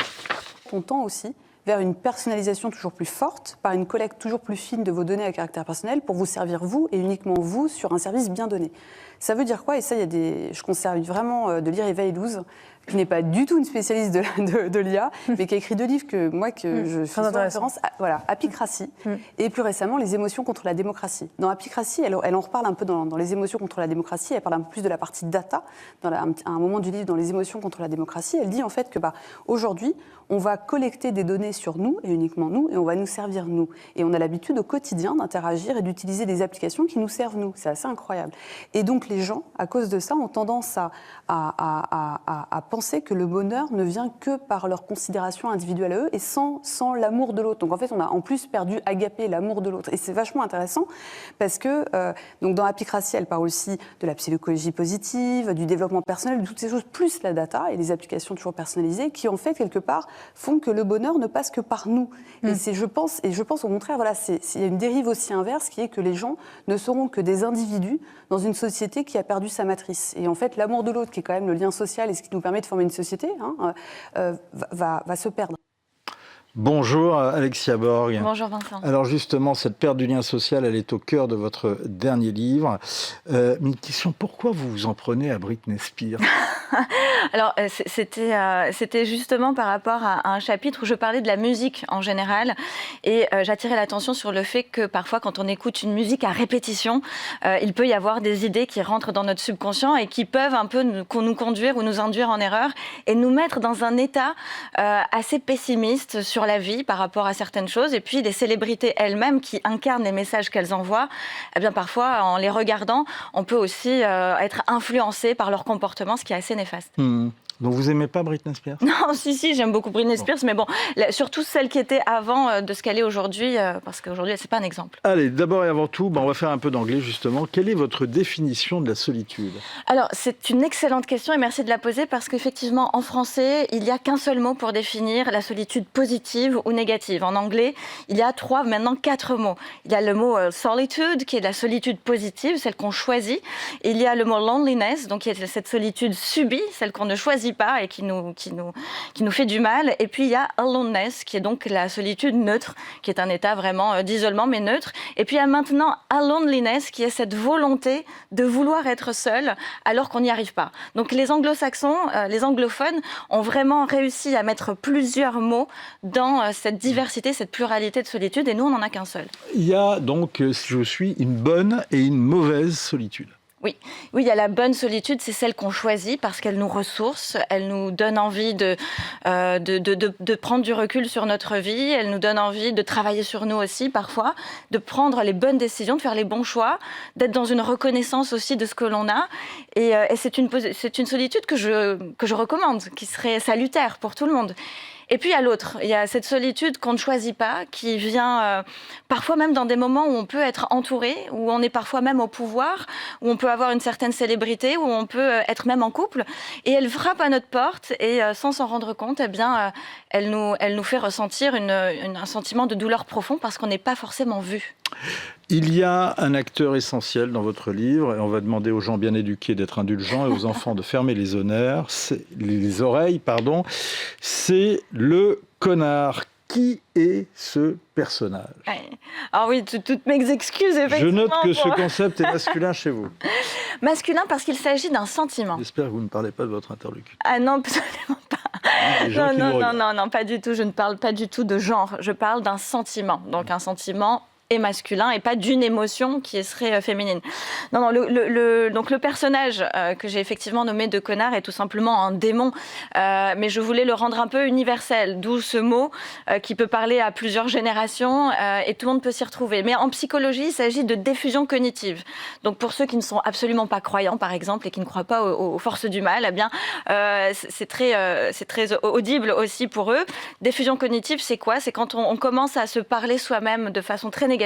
On tend aussi vers une personnalisation toujours plus forte, par une collecte toujours plus fine de vos données à caractère personnel pour vous servir vous et uniquement vous sur un service bien donné. Ça veut dire quoi ? Et ça, je conserve vraiment de lire Eva Illouz, qui n'est pas du tout une spécialiste de l'IA, mais qui a écrit 2 livres que je fais souvent référence à Apicratie, et plus récemment Les émotions contre la démocratie. Dans Apicratie, elle en reparle un peu dans Les émotions contre la démocratie, elle parle un peu plus de la partie data, à un moment du livre dans Les émotions contre la démocratie, elle dit en fait que aujourd'hui, on va collecter des données sur nous, et uniquement nous, et on va nous servir nous. Et on a l'habitude au quotidien d'interagir et d'utiliser des applications qui nous servent nous. C'est assez incroyable. Et donc les gens, à cause de ça, ont tendance à penser que le bonheur ne vient que par leur considération individuelle à eux et sans l'amour de l'autre. Donc en fait, on a en plus perdu agapé, l'amour de l'autre. Et c'est vachement intéressant parce que donc dans Apicratie, elle parle aussi de la psychologie positive, du développement personnel, de toutes ces choses, plus la data et les applications toujours personnalisées qui en fait quelque part font que le bonheur ne passe que par nous. Et je pense au contraire, voilà, il y a une dérive aussi inverse qui est que les gens ne seront que des individus dans une société qui a perdu sa matrice. Et en fait, l'amour de l'autre, qui est quand même le lien social et ce qui nous permet de former une société, va se perdre. Bonjour Alexia Borg. Bonjour Vincent. Alors justement, cette perte du lien social, elle est au cœur de votre dernier livre. Mais une question, pourquoi vous vous en prenez à Britney Spears? Alors, c'était justement par rapport à un chapitre où je parlais de la musique en général et j'attirais l'attention sur le fait que parfois, quand on écoute une musique à répétition, il peut y avoir des idées qui rentrent dans notre subconscient et qui peuvent un peu nous conduire ou nous induire en erreur et nous mettre dans un état assez pessimiste sur la vie par rapport à certaines choses. Et puis, les célébrités elles-mêmes qui incarnent les messages qu'elles envoient, eh bien, parfois, en les regardant, on peut aussi être influencé par leur comportement, ce qui est assez néfaste. Donc vous aimez pas Britney Spears? Non, si, j'aime beaucoup Britney Spears, mais bon, surtout celle qui était avant de ce qu'elle est aujourd'hui, parce qu'aujourd'hui, c'est pas un exemple. Allez, d'abord et avant tout, on va faire un peu d'anglais justement. Quelle est votre définition de la solitude? Alors, c'est une excellente question et merci de la poser parce qu'effectivement, en français, il n'y a qu'un seul mot pour définir la solitude positive ou négative. En anglais, il y a 4 mots. Il y a le mot solitude, qui est la solitude positive, celle qu'on choisit. Et il y a le mot loneliness, donc qui est cette solitude subie, celle qu'on ne choisit pas et qui nous fait du mal. Et puis il y a aloneness, qui est donc la solitude neutre, qui est un état vraiment d'isolement mais neutre. Et puis il y a maintenant aloneliness, qui est cette volonté de vouloir être seul alors qu'on n'y arrive pas. Donc les anglo-saxons, les anglophones ont vraiment réussi à mettre plusieurs mots dans cette diversité, cette pluralité de solitude, et nous on n'en a qu'un seul. Il y a donc, si je suis, une bonne et une mauvaise solitude. Oui, il y a la bonne solitude, c'est celle qu'on choisit parce qu'elle nous ressource, elle nous donne envie de prendre du recul sur notre vie, elle nous donne envie de travailler sur nous aussi parfois, de prendre les bonnes décisions, de faire les bons choix, d'être dans une reconnaissance aussi de ce que l'on a. Et c'est une solitude que je recommande, qui serait salutaire pour tout le monde. Et puis à l'autre, il y a cette solitude qu'on ne choisit pas, qui vient parfois même dans des moments où on peut être entouré, où on est parfois même au pouvoir, où on peut avoir une certaine célébrité, où on peut être même en couple. Et elle frappe à notre porte et sans s'en rendre compte, eh bien, elle nous fait ressentir un sentiment de douleur profond parce qu'on n'est pas forcément vu. Il y a un acteur essentiel dans votre livre, et on va demander aux gens bien éduqués d'être indulgents et aux enfants de fermer les oreilles, c'est le connard. Qui est ce personnage? Alors oui, toutes mes excuses, effectivement. Je note que ce concept est masculin chez vous. Masculin parce qu'il s'agit d'un sentiment. J'espère que vous ne parlez pas de votre interlocuteur. Ah non, absolument pas. Non, pas du tout. Je ne parle pas du tout de genre. Je parle d'un sentiment. Donc un sentiment est masculin et pas d'une émotion qui serait féminine. Non, donc le personnage que j'ai effectivement nommé de connard est tout simplement un démon, mais je voulais le rendre un peu universel, d'où ce mot qui peut parler à plusieurs générations et tout le monde peut s'y retrouver. Mais en psychologie, il s'agit de diffusion cognitive. Donc pour ceux qui ne sont absolument pas croyants, par exemple, et qui ne croient pas aux forces du mal, eh bien, c'est très audible aussi pour eux. Diffusion cognitive, c'est quoi? C'est quand on commence à se parler soi-même de façon très négative.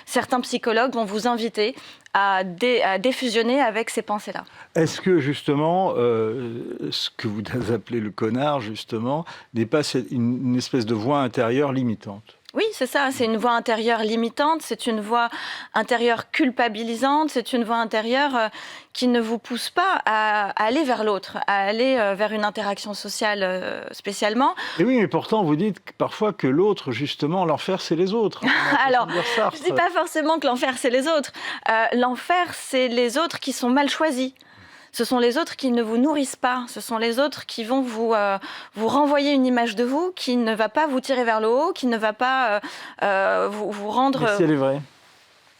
Certains psychologues vont vous inviter à défusionner avec ces pensées-là. Est-ce que justement, ce que vous appelez le connard, justement, n'est pas une espèce de voix intérieure limitante? Oui, c'est ça, c'est une voix intérieure limitante, c'est une voix intérieure culpabilisante, c'est une voix intérieure qui ne vous pousse pas à aller vers l'autre, à aller vers une interaction sociale spécialement. Et oui, mais pourtant, vous dites parfois que l'autre, justement, l'enfer, c'est les autres. Alors, je ne dis pas forcément que l'enfer, c'est les autres. L'enfer, c'est les autres qui sont mal choisis. Ce sont les autres qui ne vous nourrissent pas. Ce sont les autres qui vont vous renvoyer une image de vous qui ne va pas vous tirer vers le haut, qui ne va pas vous rendre... Mais si elle est vraie.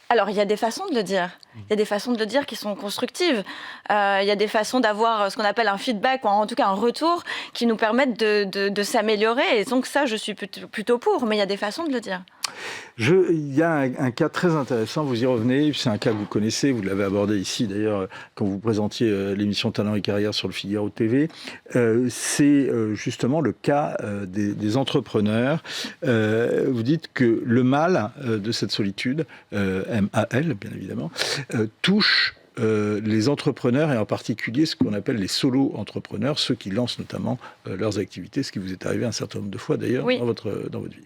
Alors, il y a des façons de le dire. Il y a des façons de le dire qui sont constructives. Il y a des façons d'avoir ce qu'on appelle un feedback, ou en tout cas un retour, qui nous permettent de s'améliorer. Et donc ça, je suis plutôt pour, mais il y a des façons de le dire. Il y a un cas très intéressant, vous y revenez, c'est un cas que vous connaissez, vous l'avez abordé ici d'ailleurs quand vous présentiez l'émission Talent et Carrière sur le Figaro TV, c'est justement le cas des entrepreneurs. Vous dites que le mal de cette solitude, M-A-L bien évidemment, touche les entrepreneurs et en particulier ce qu'on appelle les solo-entrepreneurs, ceux qui lancent notamment leurs activités, ce qui vous est arrivé un certain nombre de fois d'ailleurs, oui, dans votre vie.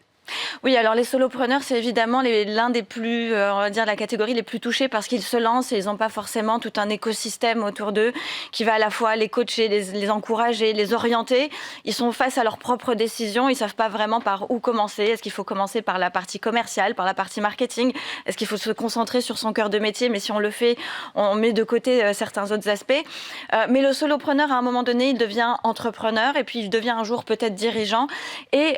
Oui, alors les solopreneurs, c'est évidemment l'un des plus, on va dire, la catégorie les plus touchées parce qu'ils se lancent et ils n'ont pas forcément tout un écosystème autour d'eux qui va à la fois les coacher, les encourager, les orienter. Ils sont face à leurs propres décisions, ils ne savent pas vraiment par où commencer. Est-ce qu'il faut commencer par la partie commerciale, par la partie marketing? Est-ce qu'il faut se concentrer sur son cœur de métier? Mais si on le fait, on met de côté certains autres aspects. Mais le solopreneur, à un moment donné, il devient entrepreneur et puis il devient un jour peut-être dirigeant et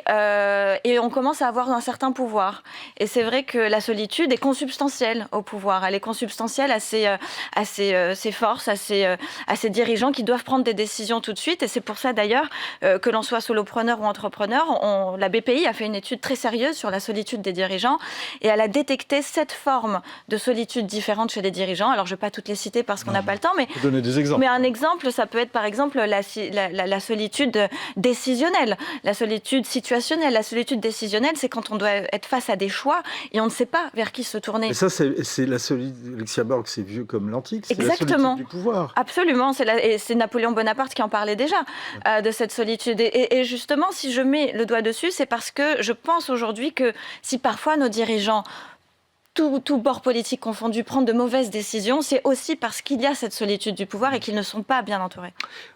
on commence à avoir un certain pouvoir. Et c'est vrai que la solitude est consubstantielle au pouvoir. Elle est consubstantielle à ses forces, à ses dirigeants qui doivent prendre des décisions tout de suite. Et c'est pour ça d'ailleurs que l'on soit solopreneur ou entrepreneur, la BPI a fait une étude très sérieuse sur la solitude des dirigeants et elle a détecté 7 formes de solitude différentes chez les dirigeants. Alors je ne vais pas toutes les citer parce qu'on n'a pas le temps, mais donner des exemples. Mais un exemple, ça peut être par exemple la solitude décisionnelle, la solitude situationnelle. La solitude décisionnelle, c'est quand on doit être face à des choix et on ne sait pas vers qui se tourner. Et ça, c'est la solitude. Alexia Borg, c'est vieux comme l'antique. C'est Exactement. la solitude du pouvoir. Absolument. Et c'est Napoléon Bonaparte qui en parlait déjà de cette solitude. Et justement, si je mets le doigt dessus, c'est parce que je pense aujourd'hui que si parfois nos dirigeants, tout bord politique confondu, prendre de mauvaises décisions, c'est aussi parce qu'il y a cette solitude du pouvoir et qu'ils ne sont pas bien entourés.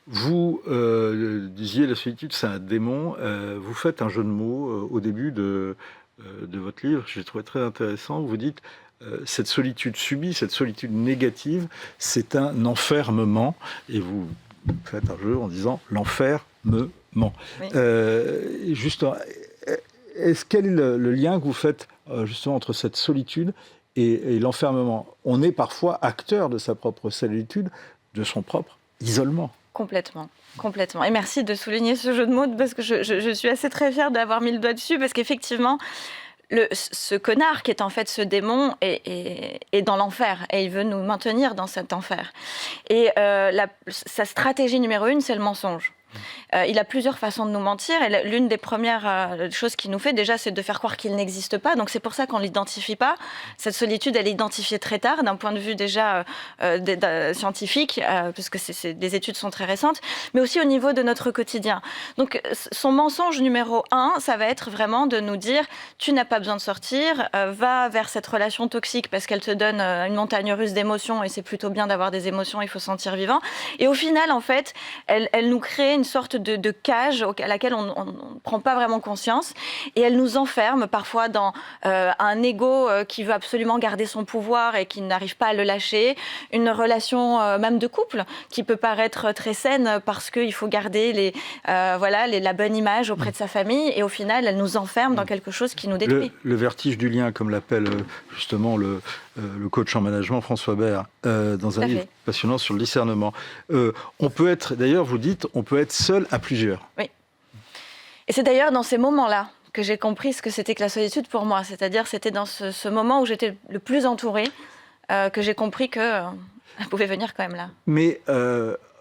Vous disiez la solitude, c'est un démon. Vous faites un jeu de mots au début de votre livre. J'ai trouvé très intéressant. Vous dites cette solitude subie, cette solitude négative, c'est un enfermement. Et vous faites un jeu en disant l'enfermement. Oui. Justement, quel est le lien que vous faites justement entre cette solitude et l'enfermement? On est parfois acteur de sa propre solitude, de son propre isolement. Complètement. Et merci de souligner ce jeu de mots parce que je suis assez très fière d'avoir mis le doigt dessus parce qu'effectivement, ce connard qui est en fait ce démon est dans l'enfer et il veut nous maintenir dans cet enfer. Et sa stratégie numéro 1, c'est le mensonge. Il a plusieurs façons de nous mentir et l'une des premières choses qu'il nous fait déjà, c'est de faire croire qu'il n'existe pas. Donc c'est pour ça qu'on ne l'identifie pas. Cette solitude, elle est identifiée très tard d'un point de vue déjà scientifique, puisque les études sont très récentes, mais aussi au niveau de notre quotidien. Donc son mensonge numéro 1, ça va être vraiment de nous dire tu n'as pas besoin de sortir, va vers cette relation toxique parce qu'elle te donne une montagne russe d'émotions et c'est plutôt bien d'avoir des émotions, il faut se sentir vivant. Et au final, en fait, elle nous crée une sorte de cage à laquelle on ne prend pas vraiment conscience et elle nous enferme parfois dans un ego qui veut absolument garder son pouvoir et qui n'arrive pas à le lâcher, une relation même de couple qui peut paraître très saine parce qu'il faut garder la bonne image auprès de sa famille et au final elle nous enferme dans quelque chose qui nous détruit. Le vertige du lien, comme l'appelle justement le coach en management François Bert dans un livre passionnant sur le discernement. On peut être, d'ailleurs vous dites, on peut être seul à plusieurs. Oui. Et c'est d'ailleurs dans ces moments-là que j'ai compris ce que c'était que la solitude pour moi. C'est-à-dire c'était dans ce moment où j'étais le plus entourée que j'ai compris qu'elle pouvait venir quand même là. Mais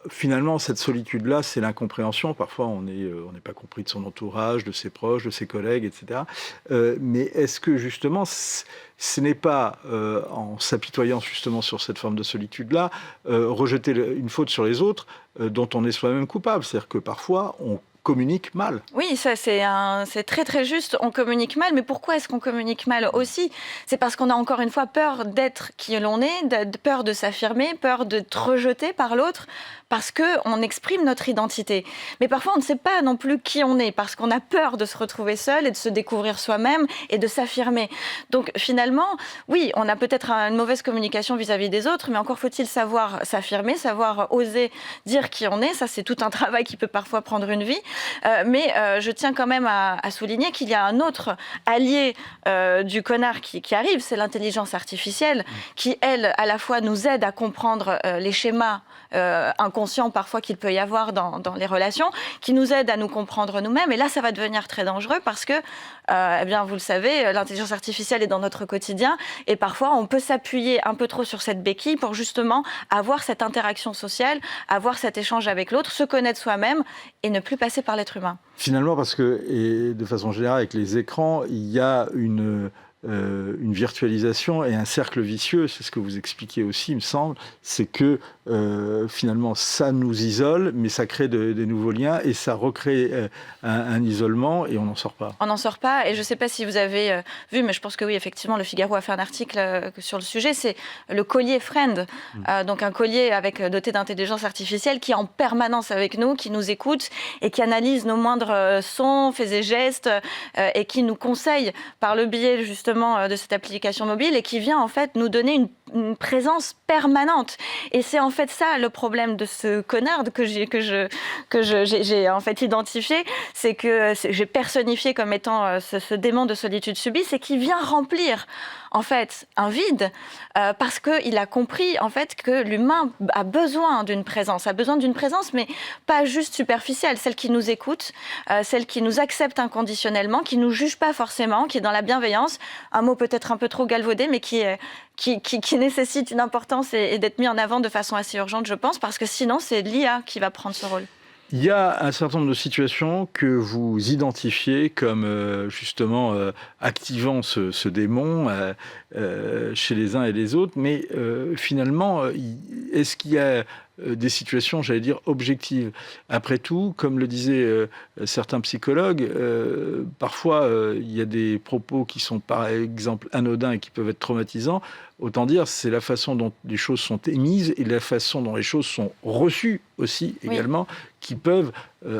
finalement, cette solitude-là, c'est l'incompréhension. Parfois, on n'est pas compris de son entourage, de ses proches, de ses collègues, etc. Mais est-ce que justement, ce n'est pas, en s'apitoyant justement sur cette forme de solitude-là, rejeter une faute sur les autres dont on est soi-même coupable? C'est-à-dire que parfois, on communique mal. Oui, ça c'est très très juste, on communique mal, mais pourquoi est-ce qu'on communique mal aussi? C'est parce qu'on a encore une fois peur d'être qui l'on est, peur de s'affirmer, peur d'être rejeté par l'autre, parce qu'on exprime notre identité. Mais parfois on ne sait pas non plus qui on est, parce qu'on a peur de se retrouver seul et de se découvrir soi-même et de s'affirmer. Donc finalement, oui, on a peut-être une mauvaise communication vis-à-vis des autres, mais encore faut-il savoir s'affirmer, savoir oser dire qui on est. Ça c'est tout un travail qui peut parfois prendre une vie. Mais je tiens quand même à souligner qu'il y a un autre allié du connard qui arrive, c'est l'intelligence artificielle, qui, elle, à la fois nous aide à comprendre les schémas inconscients parfois qu'il peut y avoir dans les relations, qui nous aide à nous comprendre nous-mêmes. Et là, ça va devenir très dangereux parce que, eh bien, vous le savez, l'intelligence artificielle est dans notre quotidien et parfois, on peut s'appuyer un peu trop sur cette béquille pour justement avoir cette interaction sociale, avoir cet échange avec l'autre, se connaître soi-même et ne plus passer par l'être humain. Finalement, parce que, et de façon générale, avec les écrans, il y a une une virtualisation et un cercle vicieux. C'est ce que vous expliquez aussi, il me semble. C'est que finalement, ça nous isole, mais ça crée des nouveaux liens et ça recrée un isolement et on n'en sort pas. On n'en sort pas. Et je ne sais pas si vous avez vu, mais je pense que oui, effectivement, Le Figaro a fait un article sur le sujet. C'est le collier Friend. Donc un collier doté d'intelligence artificielle qui est en permanence avec nous, qui nous écoute et qui analyse nos moindres sons, faits et gestes et qui nous conseille par le biais justement de cette application mobile et qui vient en fait nous donner une présence permanente. Et c'est en fait ça le problème de ce connard que j'ai en fait identifié, c'est que j'ai personnifié comme étant ce démon de solitude subie, c'est qu'il vient remplir en fait un vide parce qu'il a compris en fait que l'humain a besoin d'une présence, mais pas juste superficielle, celle qui nous écoute, celle qui nous accepte inconditionnellement, qui nous juge pas forcément, qui est dans la bienveillance, un mot peut-être un peu trop galvaudé, mais qui nécessite une importance et d'être mis en avant de façon assez urgente, je pense, parce que sinon c'est l'IA qui va prendre ce rôle. Il y a un certain nombre de situations que vous identifiez comme justement activant ce démon chez les uns et les autres, mais finalement, est-ce qu'il y a des situations, j'allais dire, objectives? Après tout, comme le disaient certains psychologues, parfois il y a des propos qui sont par exemple anodins et qui peuvent être traumatisants. Autant dire, c'est la façon dont les choses sont émises et la façon dont les choses sont reçues aussi également, qui peuvent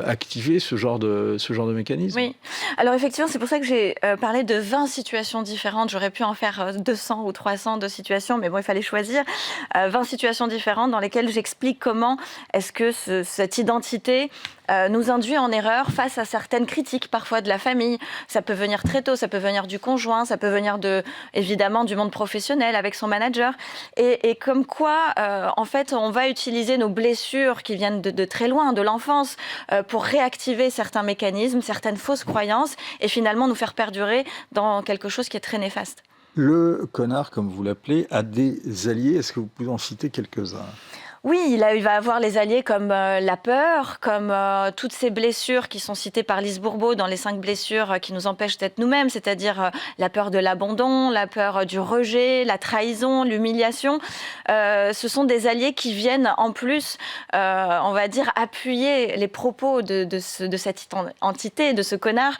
activer ce genre de mécanisme. Oui, alors effectivement, c'est pour ça que j'ai parlé de 20 situations différentes. J'aurais pu en faire 200 ou 300 de situations, mais bon, il fallait choisir 20 situations différentes dans lesquelles j'explique comment est-ce que cette identité nous induit en erreur face à certaines critiques parfois de la famille. Ça peut venir très tôt, ça peut venir du conjoint, ça peut venir évidemment du monde professionnel avec son manager. Et comme quoi, en fait, on va utiliser nos blessures qui viennent de très loin, de l'enfance, pour réactiver certains mécanismes, certaines fausses croyances et finalement nous faire perdurer dans quelque chose qui est très néfaste. Le connard, comme vous l'appelez, a des alliés. Est-ce que vous pouvez en citer quelques-uns ? Oui, il va avoir les alliés comme la peur, comme toutes ces blessures qui sont citées par Lise Bourbeau dans les 5 blessures qui nous empêchent d'être nous-mêmes, c'est-à-dire la peur de l'abandon, la peur du rejet, la trahison, l'humiliation. Ce sont des alliés qui viennent en plus, on va dire, appuyer les propos de cette entité, de ce connard,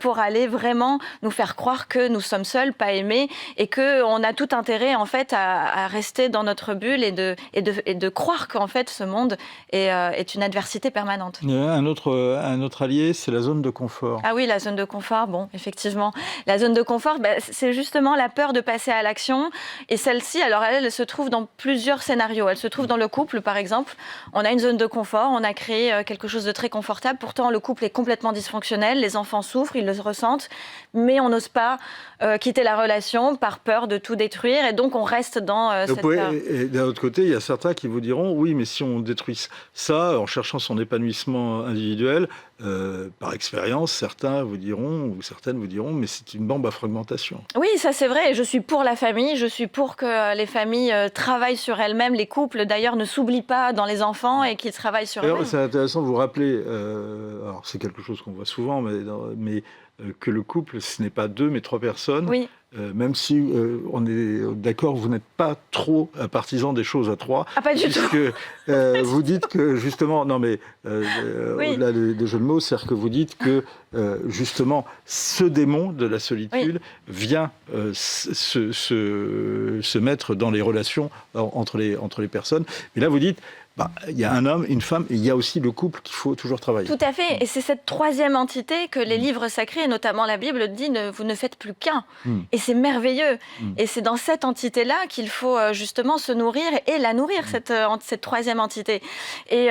pour aller vraiment nous faire croire que nous sommes seuls, pas aimés, et qu'on a tout intérêt en fait à rester dans notre bulle et de croire qu'en fait ce monde est une adversité permanente. Il y a un autre allié, c'est la zone de confort. Ah oui, la zone de confort, bon, effectivement. La zone de confort, c'est justement la peur de passer à l'action. Et celle-ci, alors elle se trouve dans plusieurs scénarios. Elle se trouve dans le couple, par exemple. On a une zone de confort, on a créé quelque chose de très confortable. Pourtant, le couple est complètement dysfonctionnel, les enfants souffrent, ils le ressentent, mais on n'ose pas quitter la relation par peur de tout détruire. Et donc, on reste dans cette peur. Et d'un autre côté, il y a certains qui vous diront, oui, mais si on détruit ça en cherchant son épanouissement individuel, par expérience, certains vous diront, ou certaines vous diront, mais c'est une bombe à fragmentation. Oui, ça c'est vrai, et je suis pour la famille, je suis pour que les familles travaillent sur elles-mêmes, les couples d'ailleurs ne s'oublient pas dans les enfants et qu'ils travaillent sur eux-mêmes. C'est intéressant de vous rappeler, alors c'est quelque chose qu'on voit souvent, mais que le couple, ce n'est pas 2 mais 3 personnes. Oui. Même si on est d'accord, vous n'êtes pas trop partisan des choses à 3. Ah, pas du tout. Vous dites que justement, non mais oui. au-delà des jeux de mots, c'est-à-dire que vous dites que justement ce démon de la solitude vient se mettre dans les relations entre les personnes. Mais là, vous dites, il y a un homme, une femme, et il y a aussi le couple qu'il faut toujours travailler. Tout à fait, et c'est cette troisième entité que les livres sacrés, et notamment la Bible, dit vous ne faites plus qu'un. Et c'est merveilleux. Et c'est dans cette entité-là qu'il faut justement se nourrir et la nourrir, cette troisième entité. Et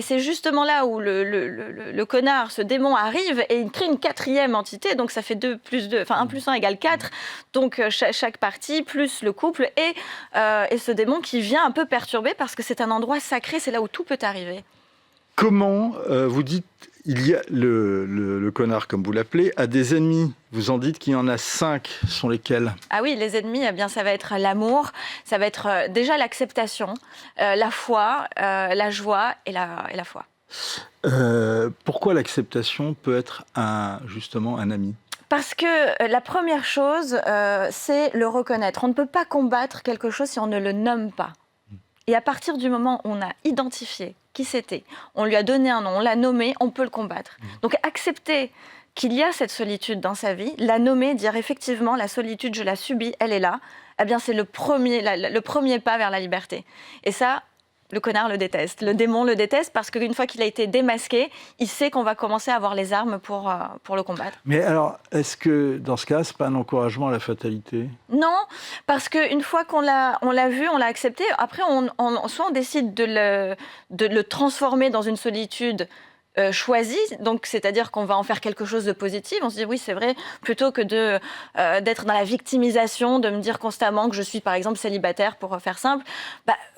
c'est justement là où le connard, ce démon arrive et il crée une 4e entité, donc ça fait 2 plus 2, enfin 1 plus 1 égale 4. Donc chaque partie plus le couple et ce démon qui vient un peu perturber parce que c'est un endroit sacré. C'est là où tout peut arriver. Comment, vous dites, il y a le connard, comme vous l'appelez, a des ennemis. Vous en dites qu'il y en a 5. Sont lesquels? Ah oui, les ennemis, eh bien, ça va être l'amour, ça va être déjà l'acceptation, la foi, la joie et la foi. Pourquoi l'acceptation peut être justement un ami? Parce que la première chose, c'est le reconnaître. On ne peut pas combattre quelque chose si on ne le nomme pas. Et à partir du moment où on a identifié qui c'était, on lui a donné un nom, on l'a nommé, on peut le combattre. Donc accepter qu'il y a cette solitude dans sa vie, la nommer, dire effectivement la solitude, je la subis, elle est là, eh bien c'est le premier pas vers la liberté. Et ça, le connard le déteste, le démon le déteste parce qu'une fois qu'il a été démasqué, il sait qu'on va commencer à avoir les armes pour le combattre. Mais alors, est-ce que dans ce cas, c'est pas un encouragement à la fatalité ? Non, parce qu'une fois qu'on l'a vu, on l'a accepté, après soit on décide de le transformer dans une solitude choisie, donc c'est-à-dire qu'on va en faire quelque chose de positif. On se dit oui, c'est vrai, plutôt que d'être dans la victimisation, de me dire constamment que je suis par exemple célibataire, pour faire simple,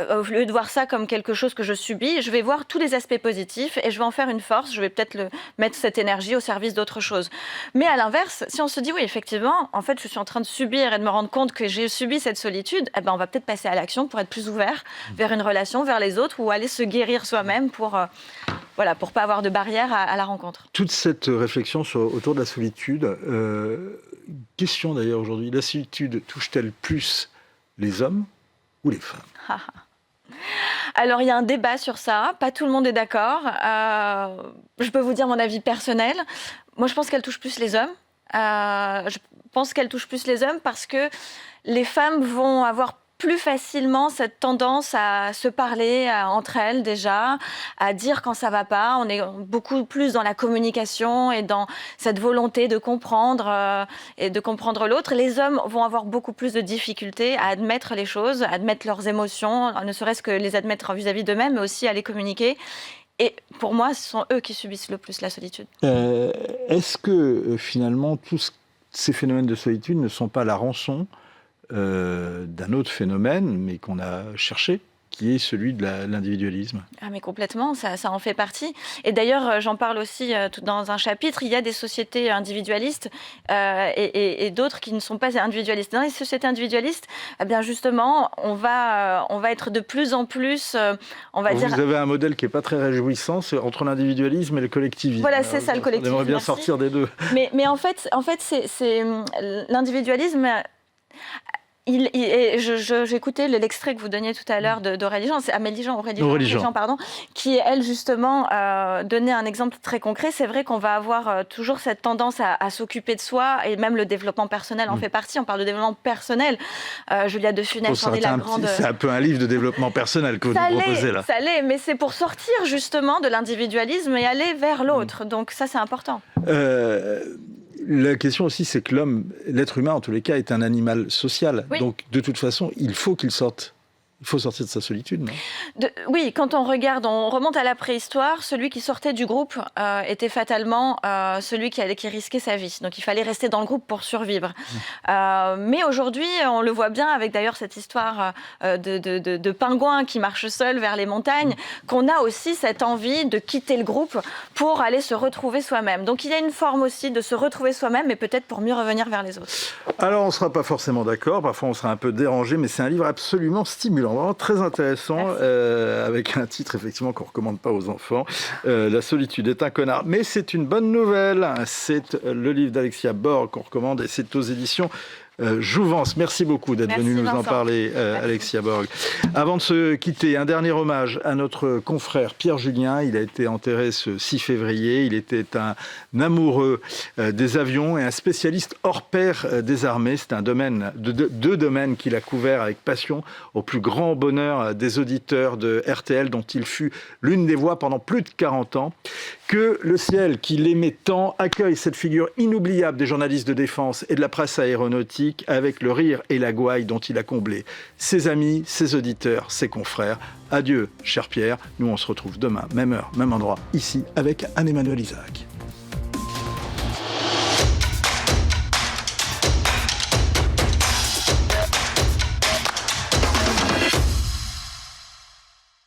au lieu de voir ça comme quelque chose que je subis, je vais voir tous les aspects positifs et je vais en faire une force. Je vais peut-être mettre cette énergie au service d'autre chose. Mais à l'inverse, si on se dit oui, effectivement, en fait, je suis en train de subir et de me rendre compte que j'ai subi cette solitude, eh ben, on va peut-être passer à l'action pour être plus ouvert vers une relation, vers les autres, ou aller se guérir soi-même pour pas avoir de barrière à la rencontre. Toute cette réflexion autour de la solitude, question d'ailleurs aujourd'hui, la solitude touche-t-elle plus les hommes ou les femmes ? Alors il y a un débat sur ça, pas tout le monde est d'accord. Je peux vous dire mon avis personnel. Moi je pense qu'elle touche plus les hommes. Je pense qu'elle touche plus les hommes parce que les femmes vont avoir plus facilement cette tendance à se parler entre elles déjà, à dire quand ça va pas. On est beaucoup plus dans la communication et dans cette volonté de comprendre et de comprendre l'autre. Les hommes vont avoir beaucoup plus de difficultés à admettre les choses, à admettre leurs émotions, ne serait-ce que les admettre vis-à-vis d'eux-mêmes, mais aussi à les communiquer. Et pour moi, ce sont eux qui subissent le plus la solitude. Est-ce que finalement tous ces phénomènes de solitude ne sont pas la rançon d'un autre phénomène, mais qu'on a cherché, qui est celui de l'individualisme? Ah mais complètement, ça en fait partie. Et d'ailleurs, j'en parle aussi dans un chapitre, il y a des sociétés individualistes et d'autres qui ne sont pas individualistes. Dans les sociétés individualistes, eh bien justement, on va être de plus en plus, Vous avez un modèle qui n'est pas très réjouissant, c'est entre l'individualisme et le collectivisme. Voilà, c'est ça le collectivisme. On aimerait bien sortir des deux. Mais en fait c'est l'individualisme... J'écoutais l'extrait que vous donniez tout à l'heure d'Aurélie Jean, c'est Amélie Jean, Aurélie Jean, pardon, qui, elle, justement, donnait un exemple très concret. C'est vrai qu'on va avoir toujours cette tendance à s'occuper de soi, et même le développement personnel en fait partie. On parle de développement personnel. Julia de Funès en est la grande... C'est un peu un livre de développement personnel que vous nous proposez là. Ça l'est, mais c'est pour sortir justement de l'individualisme et aller vers l'autre. Donc ça, c'est important. La question aussi, c'est que l'être humain, en tous les cas, est un animal social. Oui. Donc, de toute façon, il faut qu'il sorte. Il faut sortir de sa solitude, non ? Oui, quand on remonte à la préhistoire, celui qui sortait du groupe était fatalement celui qui risquait sa vie. Donc il fallait rester dans le groupe pour survivre. Mais aujourd'hui, on le voit bien avec d'ailleurs cette histoire de pingouins qui marchent seuls vers les montagnes, qu'on a aussi cette envie de quitter le groupe pour aller se retrouver soi-même. Donc il y a une forme aussi de se retrouver soi-même, mais peut-être pour mieux revenir vers les autres. Alors on ne sera pas forcément d'accord, parfois on sera un peu dérangé, mais c'est un livre absolument stimulant. Vraiment très intéressant, avec un titre effectivement qu'on ne recommande pas aux enfants. La solitude est un connard. Mais c'est une bonne nouvelle. C'est le livre d'Alexia Borg qu'on recommande et c'est aux éditions Jouvence. Merci beaucoup d'être venu nous en parler, Alexia Borg. Avant de se quitter, un dernier hommage à notre confrère Pierre Julien. Il a été enterré ce 6 février. Il était un amoureux des avions et un spécialiste hors pair des armées. C'est un domaine, deux domaines qu'il a couverts avec passion, au plus grand bonheur des auditeurs de RTL, dont il fut l'une des voix pendant plus de 40 ans. Que le ciel, qui l'aimait tant, accueille cette figure inoubliable des journalistes de défense et de la presse aéronautique avec le rire et la gouaille dont il a comblé ses amis, ses auditeurs, ses confrères. Adieu, cher Pierre. Nous, on se retrouve demain, même heure, même endroit, ici, avec Anne-Emmanuel Isaac.